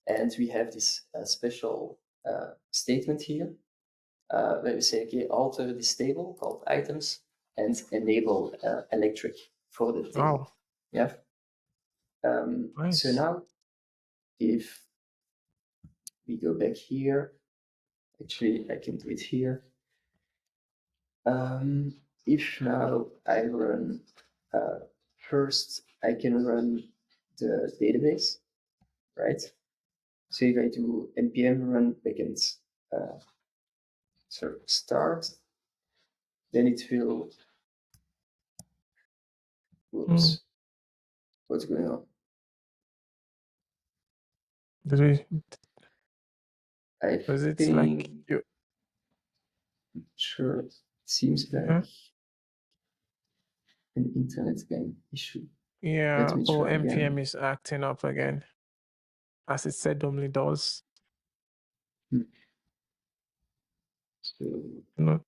And we have this special statement here where we say, okay, alter this table called items and enable electric for the table. Wow. Yeah. Nice. So now, if we go back here, actually, I can do it here. If now I run, first I can run the database, right? So if I do npm run backend start, then it will, whoops, what's going on? Was it think, like you? sure, it seems like an internet game issue. Yeah. Let me Oh, try npm again. is acting up again, as it said normally does. So, No.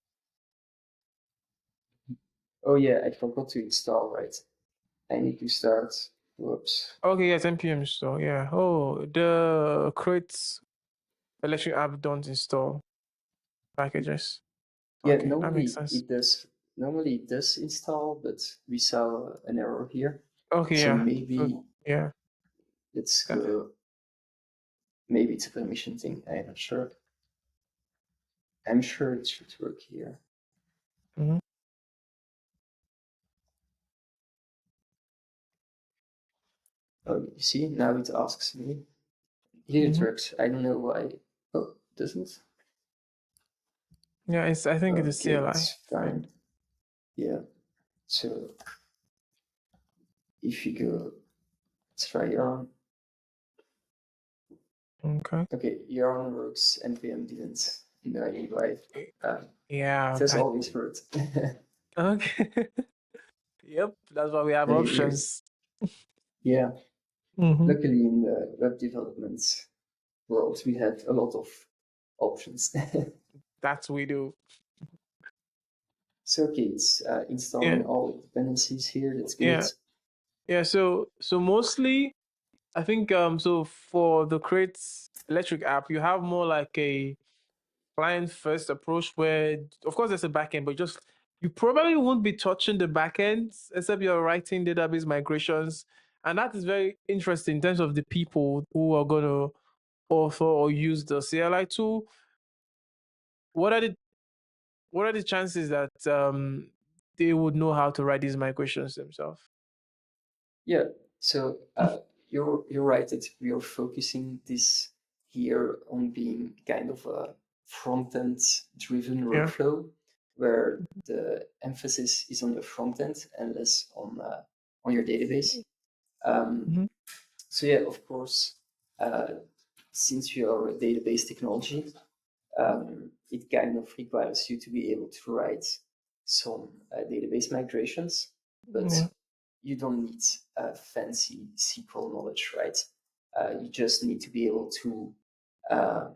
oh yeah, I forgot to install, right? I need to start. Whoops. Okay, yes, npm install. Yeah. Oh, the create electric app don't install packages. Yeah, Okay, that makes normally sense. it does. Normally it does install, but we saw an error here. Okay, So yeah. maybe Yeah. let's go. Maybe it's a permission thing. I'm not sure. I'm sure it should work here. Oh, you see, now it asks me. Here it works. I don't know why. Oh, it doesn't. Yeah, I think it is Okay, CLI. it's fine. Yeah. So if you go, let's try yarn. Okay. Okay, yarn works. npm didn't. No idea why. Yeah. It has always worked. Okay. Yep, that's why we have Very weird. options. Yeah. Luckily, in the web development world, we have a lot of options. That's we do. So okay, it's installing all the dependencies here. That's good. Yeah. So mostly, I think so for the create electric app, you have more like a client first approach where, of course, there's a backend, but just you probably won't be touching the backend except you're writing database migrations, and that is very interesting in terms of the people who are going to author or use the CLI tool. What are the chances that they would know how to write these migrations themselves? Yeah, so you're right that we are focusing this here on being kind of a front-end driven Yeah. workflow where the emphasis is on the front end and less on your database. Mm-hmm. So yeah, of course, since you are a database technology, it kind of requires you to be able to write some database migrations, but Yeah. you don't need fancy SQL knowledge, right? You just need to be able uh,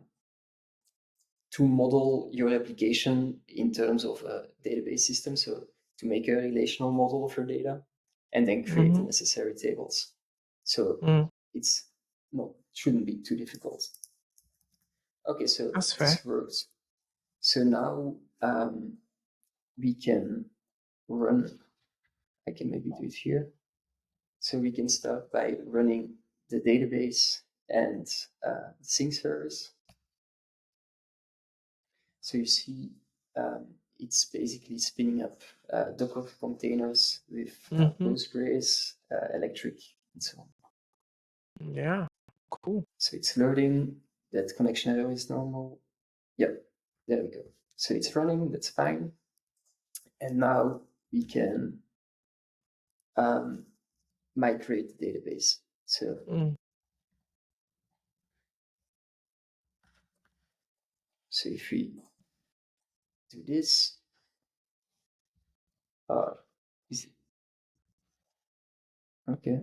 to model your application in terms of a database system. So to make a relational model of your data and then create the Mm-hmm. necessary tables. So Mm. it's no, shouldn't be too difficult. Okay, so That's fair. this works. So now we can run, I can maybe do it here. So we can start by running the database and the sync service. So you see it's basically spinning up Docker containers with Mm-hmm. Postgres, Electric, and so on. Yeah. Cool. So it's loading, that connection error is normal. Yep, there we go. So it's running, that's fine. And now we can migrate the database. So, Mm. so if we do this, is it, okay.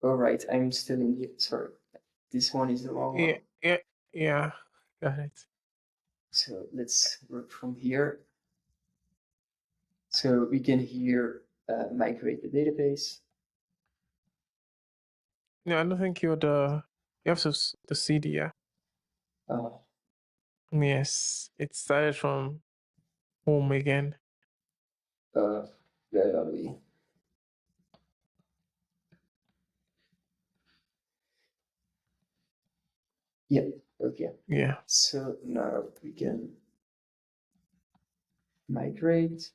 All right, I'm still in here. Sorry, this one is the wrong one. Yeah. Yeah. Yeah. Got it. So let's work from here. So we can here migrate the database. Yeah, I don't think you're the. You have to the CD. Yeah. Uh, Yes. It started from home again. uh, where are we? Yeah, okay. Yeah. So now we can migrate.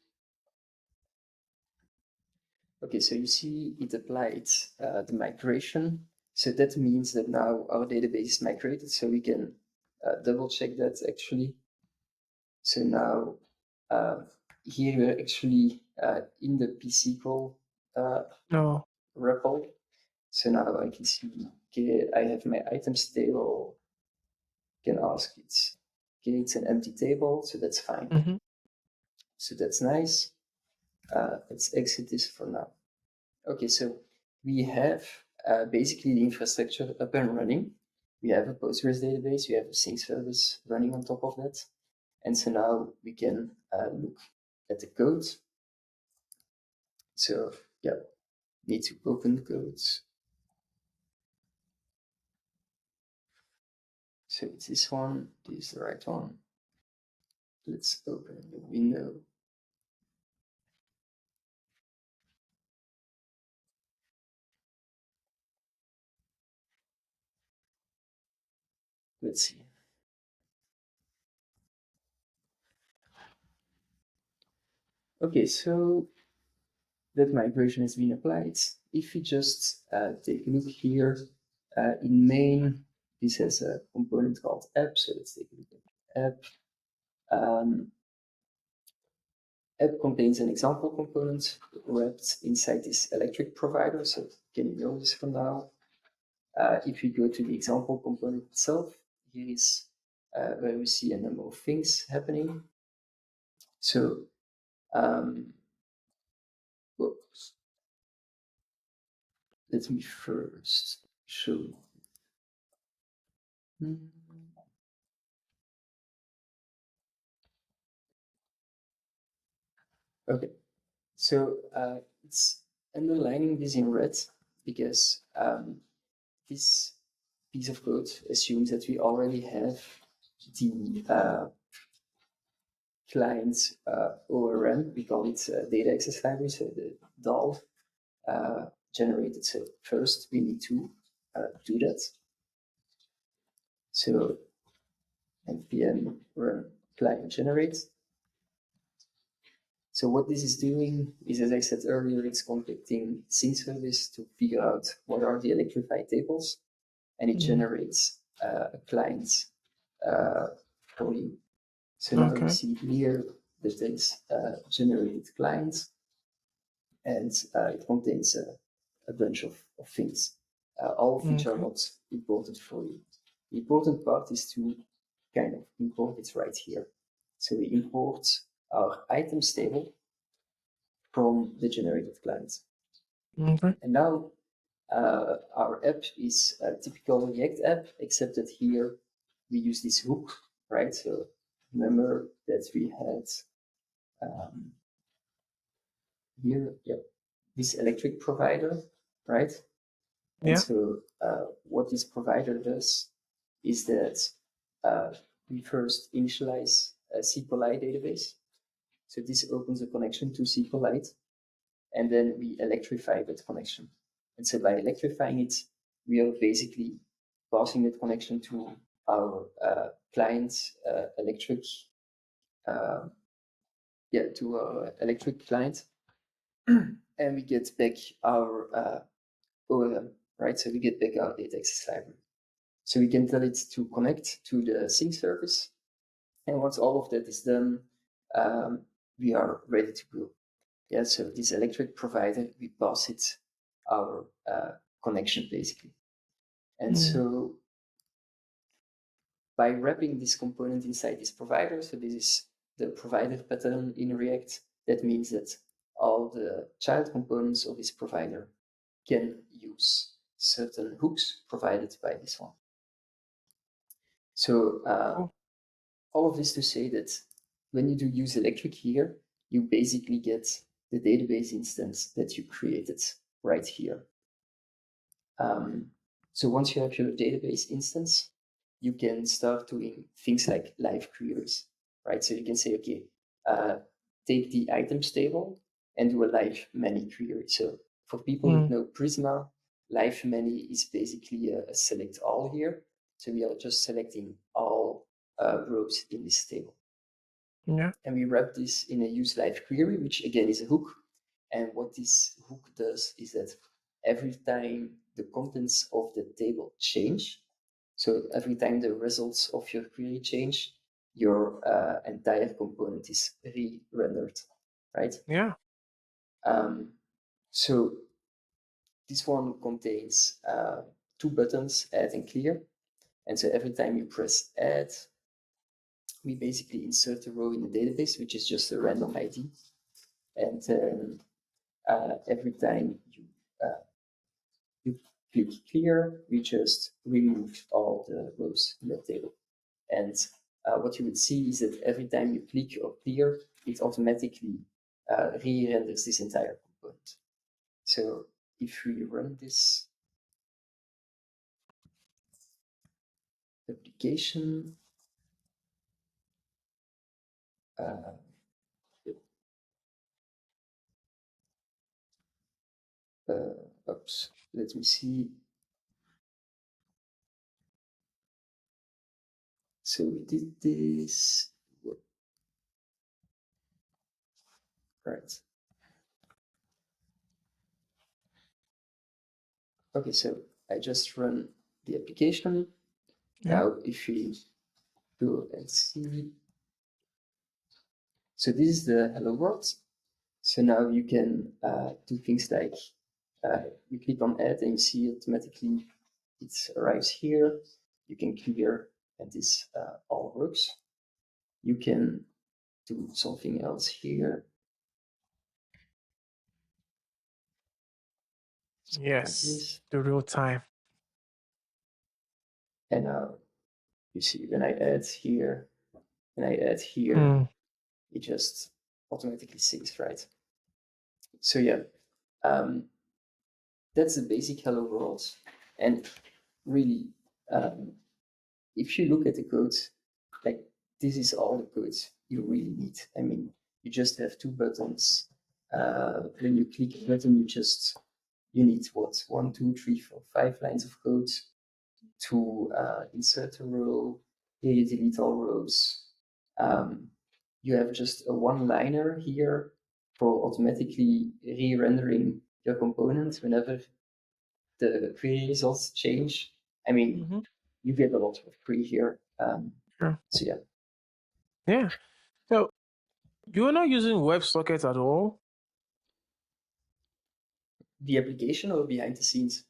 Okay, so you see it applied the migration. So that means that now our database is migrated. So we can double check that actually. So now here we're actually in the pSQL No. REPL. So now I can see, okay, I have my items table. Can ask it. Okay, it's an empty table, so that's fine. Mm-hmm. So that's nice. Let's exit this for now. Okay, so we have basically the infrastructure up and running. We have a Postgres database, we have a sync service running on top of that. And so now we can look at the code. So yeah, need to open the codes. So it's this one, this is the right one. Let's open the window. Let's see. Okay, so that migration has been applied. If we just take a look here in main, this has a component called app. So let's take a look at app. App contains an example component wrapped inside this electric provider. So can you know this for now? If we go to the example component itself, here is where we see a number of things happening. So, whoops. Let me first show. Okay, so it's underlining this in red because this piece of code assumes that we already have the client ORM, we call it data access library, so the DAL generated. So first we need to do that. So npm run client generate. So what this is doing is, as I said earlier, it's contacting sync service to figure out what are the electrified tables, and it generates a client for you. So now you see here that it's generated client, and it contains a bunch of things, all of which are not important for you. The important part is to kind of import it right here. So we import our items table from the generated client. And now our app is a typical React app, except that here we use this hook, right? So remember that we had here, this electric provider, right? And so what this provider does is that we first initialize a SQLite database. So this opens a connection to SQLite, and then we electrify that connection. And so by electrifying it, we are basically passing that connection to our client electric, to our electric client, and we get back our OLM, right? So we get back our data access library. So we can tell it to connect to the sync service, and once all of that is done, we are ready to go. Yeah, so this electric provider, we pass it our connection basically. And so by wrapping this component inside this provider, so this is the provider pattern in React, that means that all the child components of this provider can use certain hooks provided by this one. So all of this to say that when you do use electric here, you basically get the database instance that you created right here. So once you have your database instance, you can start doing things like live queries, right? So you can say, okay, take the items table and do a live many query. So for people who know Prisma, live many is basically a select all here. So we are just selecting all rows in this table. Yeah. And we wrap this in a use live query, which again is a hook. And what this hook does is that every time the contents of the table change, so every time the results of your query change, your entire component is re-rendered, right? Yeah. So this one contains two buttons, add and clear. And so every time you press add, we basically insert a row in the database, which is just a random ID. And then every time you click clear, we just remove all the rows in the table. And what you would see is that every time you click or clear, it automatically re-renders this entire component. So if we run this application, oops, let me see. So we did this, right? Okay, so I just run the application. Now, if we go and see, so this is the hello world. So now you can do things like you click on add and you see automatically it arrives here. You can clear and this all works. You can do something else here. Yes, the real time. And now you see when I add here and I add here, it just automatically syncs, right? So yeah, that's the basic hello world. And really, if you look at the code, like this is all the code you really need. I mean, you just have two buttons. When you click a button, you need what? 1, 2, 3, 4, 5 lines of code to insert a row. Here you delete all rows. You have just a one-liner here for automatically re-rendering your components whenever the query results change. I mean, you get a lot for free here. Sure. So yeah. Yeah. So you're not using WebSockets at all? The application or behind the scenes?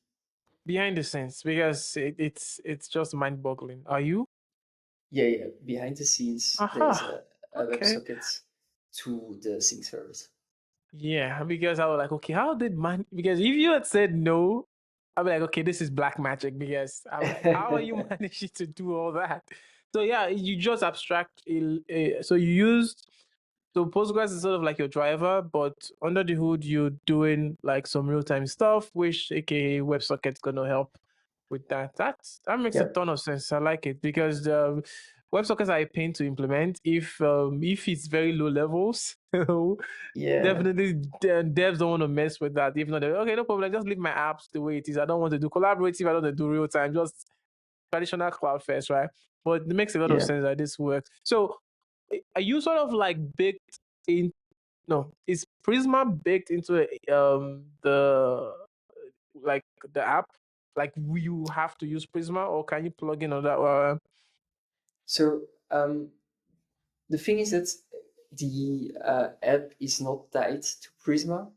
Behind the scenes, because it's just mind-boggling. Are you? Yeah. Behind the scenes, there's Aha. a Okay. WebSocket to the sync service. Yeah, because I was like, okay, how did man? Because if you had said no, I'd be like, okay, this is black magic. Because I'm like, how are you managing to do all that? So yeah, you just abstract. So you used so Postgres is sort of like your driver, but under the hood, you're doing like some real time stuff, which aka WebSocket's gonna help with that. That makes a Yeah. ton of sense. I like it because WebSockets are a pain to implement if it's very low levels. Yeah. Definitely, devs don't want to mess with that. If not, okay, no problem. Just leave my apps the way it is. I don't want to do collaborative. I don't want to do real time. Just traditional cloud first, right? But it makes a lot of Yeah. sense that this works. So, are you sort of like baked in? No, is Prisma baked into the like the app? Like, will you have to use Prisma, or can you plug in on that? So the thing is that the app is not tied to Prisma.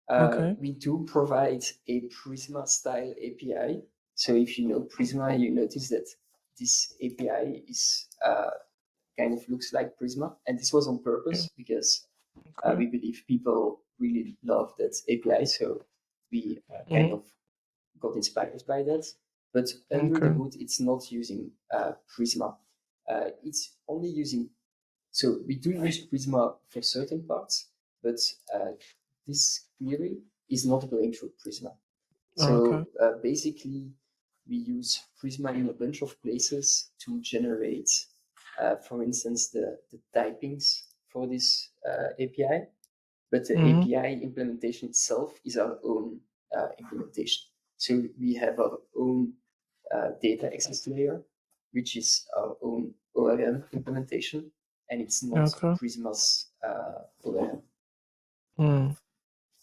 Okay. We do provide a Prisma style API. So if you know Prisma, you notice that this API is kind of looks like Prisma, and this was on Okay. purpose because Okay. we believe people really love that API. So we kind Mm-hmm. of got inspired by that. But under the Okay. hood, it's not using Prisma. It's only using, so we do use Prisma for certain parts, but this query is not going through Prisma. Okay. So basically, we use Prisma in a bunch of places to generate, for instance, the typings for this API. But the Mm-hmm. API implementation itself is our own implementation. So we have our own data access layer, which is our own ORM implementation, and it's not Okay. Prisma's ORM. Mm.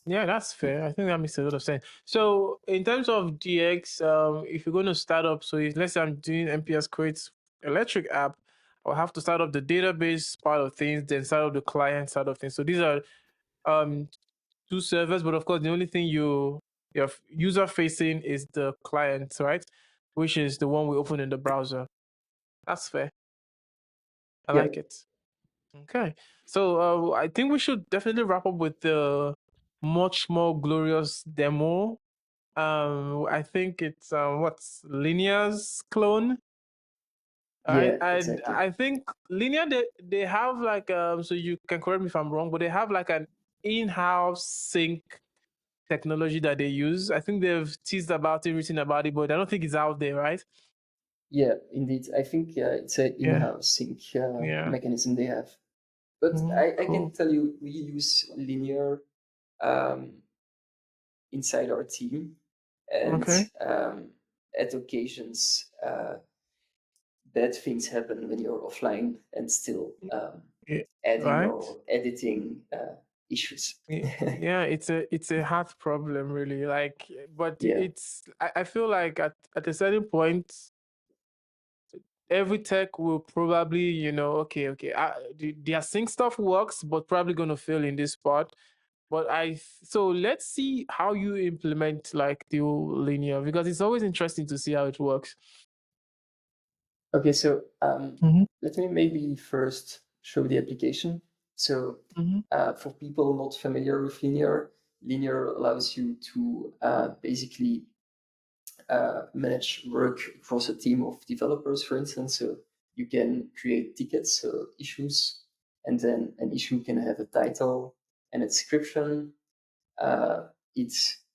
Yeah, that's fair. I think that makes a lot of sense. So, in terms of DX, if you're going to start up, so let's say I'm doing NPS creates electric app, I'll have to start up the database part of things, then start up the client side of things. So these are um two servers, but of course, the only thing you're user facing is the client, right? Which is the one we open in the browser. That's fair. I Yeah, like it. Okay. So I think we should definitely wrap up with the much more glorious demo. I think it's what's Linear's clone. yeah, I exactly. I think Linear they have like so you can correct me if I'm wrong, but they have like an in-house sync technology that they use. I think they've teased about it, written about it, but I don't think it's out there, right? Yeah, indeed. I think it's an Yeah. in-house sync Yeah. mechanism they have. But I can Cool. tell you, we use Linear um, inside our team, and Okay. at occasions, bad things happen when you're offline and still Yeah. adding Right. or editing issues. Yeah, it's a hard problem really. Like, but Yeah. I feel like at a certain point, every tech will probably, okay, the async stuff works, but probably gonna fail in this part. But so let's see how you implement like the whole linear because it's always interesting to see how it works. Okay, so Mm-hmm. let me maybe first show the application. So Mm-hmm. for people not familiar with Linear, Linear allows you to basically manage work across a team of developers, for instance. So you can create tickets, so issues, and then an issue can have a title and a description. It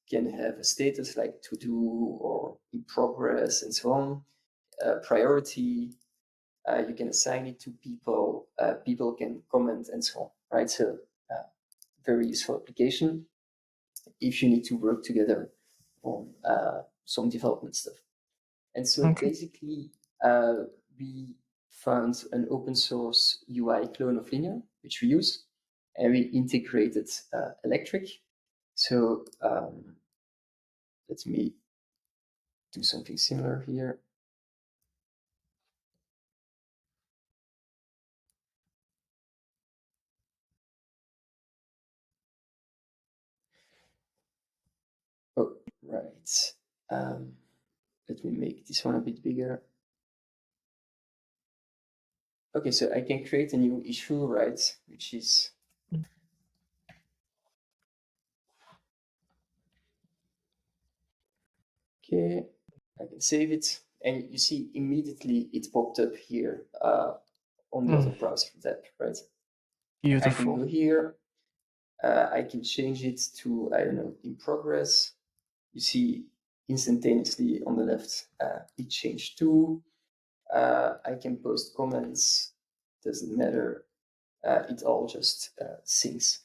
can have a status like to do or in progress and so on, priority. You can assign it to people. People can comment and so on, right? So very useful application if you need to work together on some development stuff. And so Okay. basically, we found an open source UI clone of Linear, which we use. and we integrated Electric. So let me do something similar here. Oh, right. Let me make this one a bit bigger. Okay, so I can create a new issue, right? Which is okay. I can save it, and you see immediately it popped up here on the other browser tab, right? I can Beautiful. go here. I can change it to, I don't know, in progress. You see instantaneously on the left, it changed to. I can post comments, doesn't matter. It all just syncs.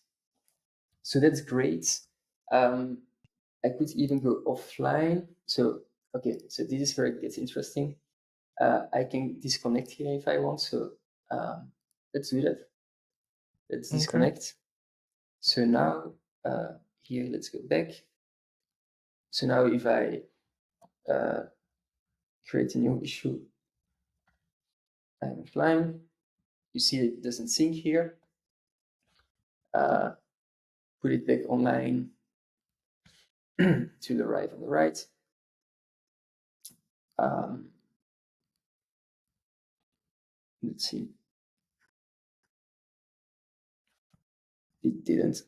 So that's great. I could even go offline. So, okay, so this is where it gets interesting. I can disconnect here if I want. So let's do that. Let's disconnect. So now here, let's go back. So now if I create a new issue, I'm offline. You see it doesn't sync here. Put it back online to the right on the right. Let's see. It didn't.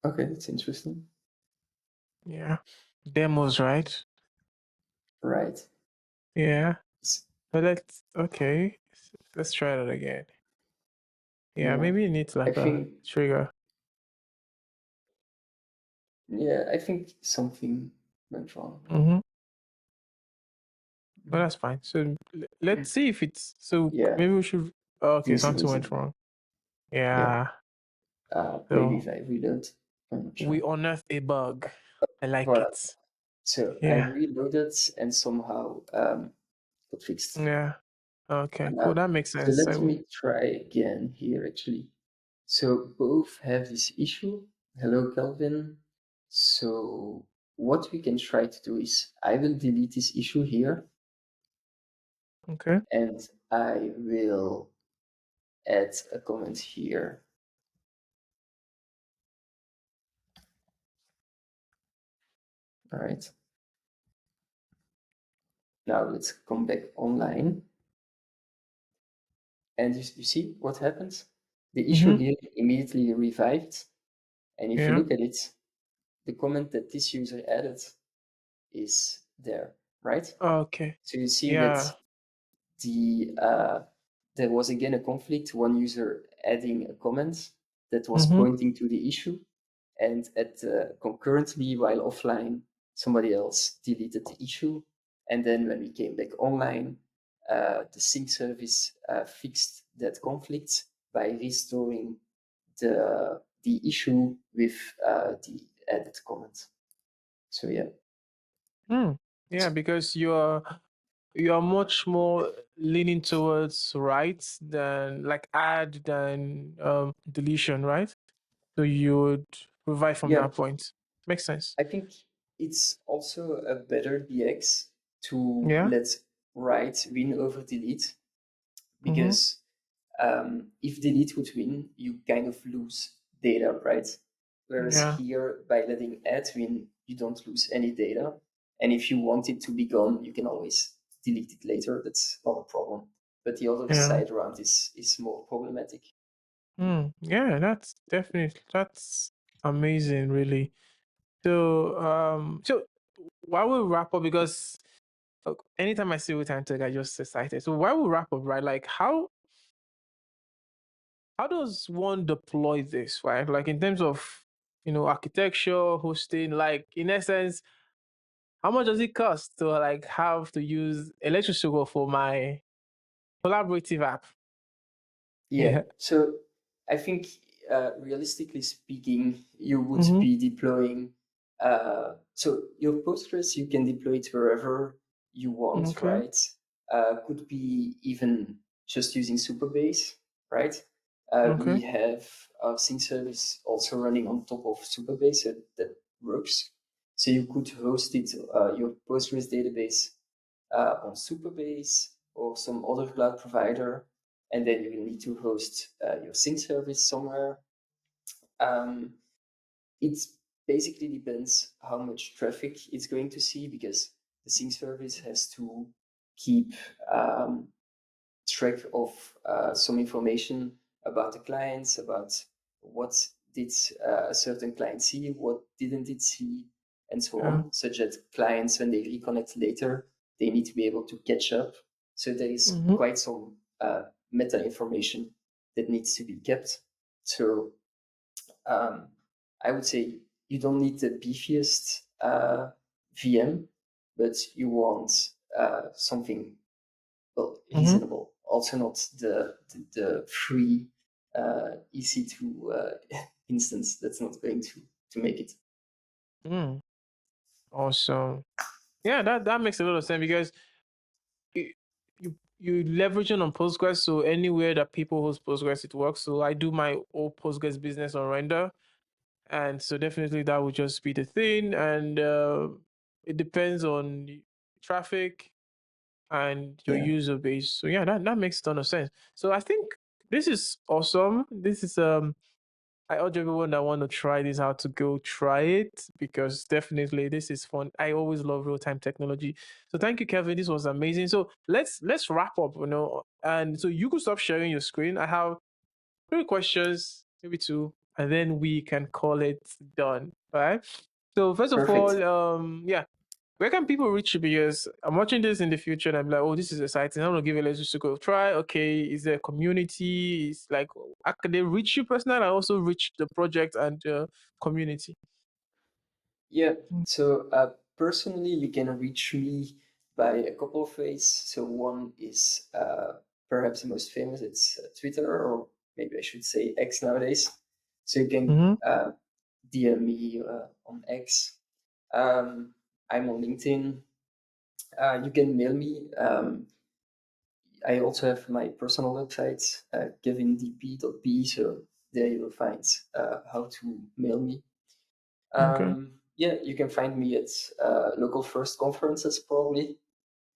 Okay, that's interesting. Yeah. Demos, right? Right. Yeah. But let's try that again. Yeah, maybe you need I like a think, trigger. yeah, I think something went wrong. Mm-hmm. But that's fine. So let's see if it's so. Yeah. Maybe we should. Okay, Seems something losing. went wrong. Yeah. Yeah. Maybe So if I reload, I'm not sure. we unearthed a bug. I like Voilà. it. So I Yeah. reloaded and somehow got fixed. Yeah. Okay. Cool. That makes So sense. let me try again here actually. So both have this issue. Hello, Kelvin. So what we can try to do is I will delete this issue here. Okay. And I will add a comment here. All right. Now let's come back online. And you see what happens? The issue here immediately revived. And if you look at it, the comment that this user added is there, right? Okay. So you see Yeah. that there was again a conflict, one user adding a comment that was pointing to the issue, and concurrently while offline, somebody else deleted the issue. And then when we came back online, the sync service fixed that conflict by restoring the issue with the added comment. So yeah. Yeah, because you're much more leaning towards write than like add than deletion, right? So you would provide from Yeah, that point. Makes sense. I think it's also a better DX to Yeah. let write win over delete, Mm-hmm. because if delete would win, you kind of lose data, right? Whereas Yeah. here, by letting add win, you don't lose any data. And if you want it to be gone, you can always delete it later. That's not a problem. But the other Yeah. side around is more problematic. Yeah, that's amazing, really. So while we wrap up, because anytime I see with time tech, I just excited. So while we wrap up, right? Like how does one deploy this, right? Like in terms of architecture, hosting, like in essence, how much does it cost to like have to use ElectricSQL for my collaborative app? Yeah. Yeah. So I think, realistically speaking, you would Mm-hmm. be deploying. So your Postgres, you can deploy it wherever you want, Okay. right? Could be even just using Superbase, right? We Okay. have our sync service also running on top of Supabase, so that works. So you could host it, your Postgres database, on Supabase or some other cloud provider, and then you will need to host your sync service somewhere. It basically depends how much traffic it's going to see, because the sync service has to keep track of some information about the clients, about what did a certain client see, what didn't it see, and so Yeah. on, such that clients, when they reconnect later, they need to be able to catch up. So there is Mm-hmm. quite some meta information that needs to be kept. So I would say you don't need the beefiest VM, but you want something, well, Mm-hmm. reasonable. Also not the free EC2 instance. That's not going to make it. Mm. Awesome. Yeah, that makes a lot of sense because you you leveraging on Postgres, so anywhere that people host Postgres, it works. So I do my old Postgres business on Render, and so definitely that would just be the thing. And it depends on the traffic and your Yeah, user base. So yeah, that makes a ton of sense. So I think this is awesome. This is I urge everyone that want to try this out to go try it because definitely this is fun. I always love real time technology. So thank you, Kevin. This was amazing. So let's wrap up. And so you could stop sharing your screen. I have 3 questions, maybe two, and then we can call it done. All right. So first of all, perfect. yeah, where can people reach you? Because I'm watching this in the future and I'm like, oh, this is exciting. I'm gonna give it a let's go try. Okay, is there a community? Is like, how can they reach you personally and also reach the project and community? Yeah. So personally, you can reach me by a couple of ways. So one is perhaps the most famous. It's Twitter, or maybe I should say X nowadays. So you can Mm-hmm. DM me on X. I'm on LinkedIn. You can mail me. I also have my personal website, kevindp.be, so there you will find how to mail me. Okay. Yeah, you can find me at local first conferences probably.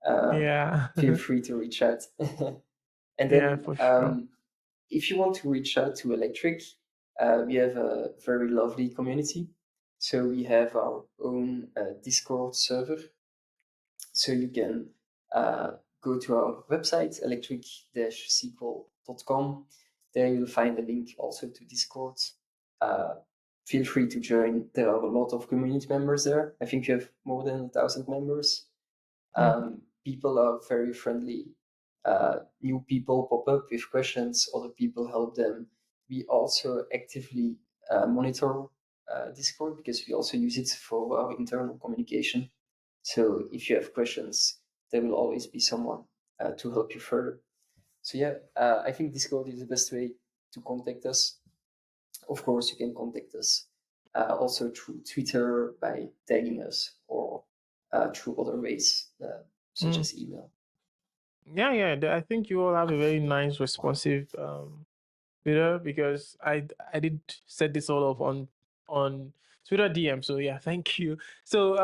Uh, Yeah. Feel free to reach out. And Yeah, then for sure. if you want to reach out to Electric, we have a very lovely community. So we have our own Discord server, so you can go to our website, electric-sql.com. There you'll find a link also to Discord. Uh, Feel free to join. There are a lot of community members there. I think you have more than 1,000 members. Mm-hmm. People are very friendly. New people pop up with questions, other people help them. We also actively monitor Discord, because we also use it for our internal communication. So if you have questions, there will always be someone to help you further. So yeah, I think Discord is the best way to contact us. Of course, you can contact us also through Twitter by tagging us, or through other ways, such Mm. as email. Yeah, yeah. I think you all have a very nice, responsive Twitter because I did set this all up on Twitter DM. So yeah, thank you. So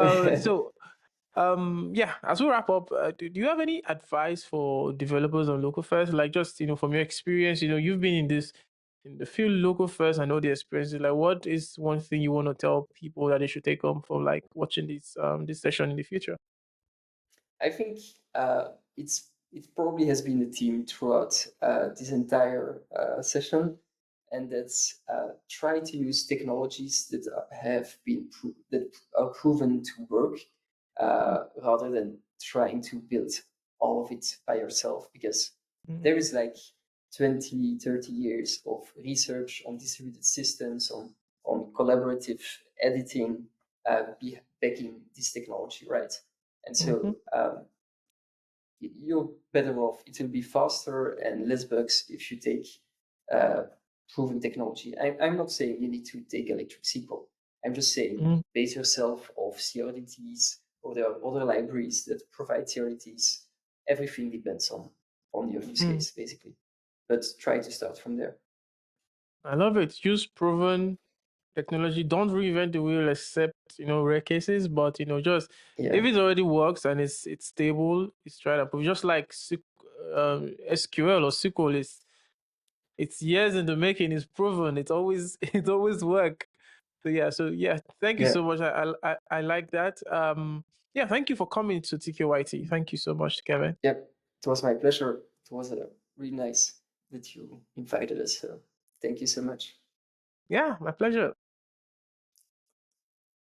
yeah, as we wrap up, do you have any advice for developers on local first? Like just from your experience, you've been in the field local first. I know the experiences. Like, what is one thing you want to tell people that they should take home from like watching this session in the future? I think it probably has been the theme throughout this entire session, and that's try to use technologies that have been that are proven to work, rather than trying to build all of it by yourself, because Mm, there is like 20, 30 years of research on distributed systems, on collaborative editing, backing this technology, right? And mm-hmm, so you're better off. It will be faster and less bugs if you take uh, proven technology. I'm not saying you need to take Electric SQL. I'm just saying mm, base yourself off CRDTs, or there are other libraries that provide CRDTs. Everything depends on your use mm. case, basically. But try to start from there. I love it. Use proven technology. Don't reinvent the wheel except rare cases, but just Yeah, if it already works and it's stable, it's tried and proven. Just like SQL or SQL is it's years in the making. It's proven. It's always it always work. So yeah. Thank you yeah, so much. I like that. Yeah. Thank you for coming to TKYT. Thank you so much, Kevin. yep. It was my pleasure. It was really nice that you invited us. So thank you so much. Yeah, my pleasure.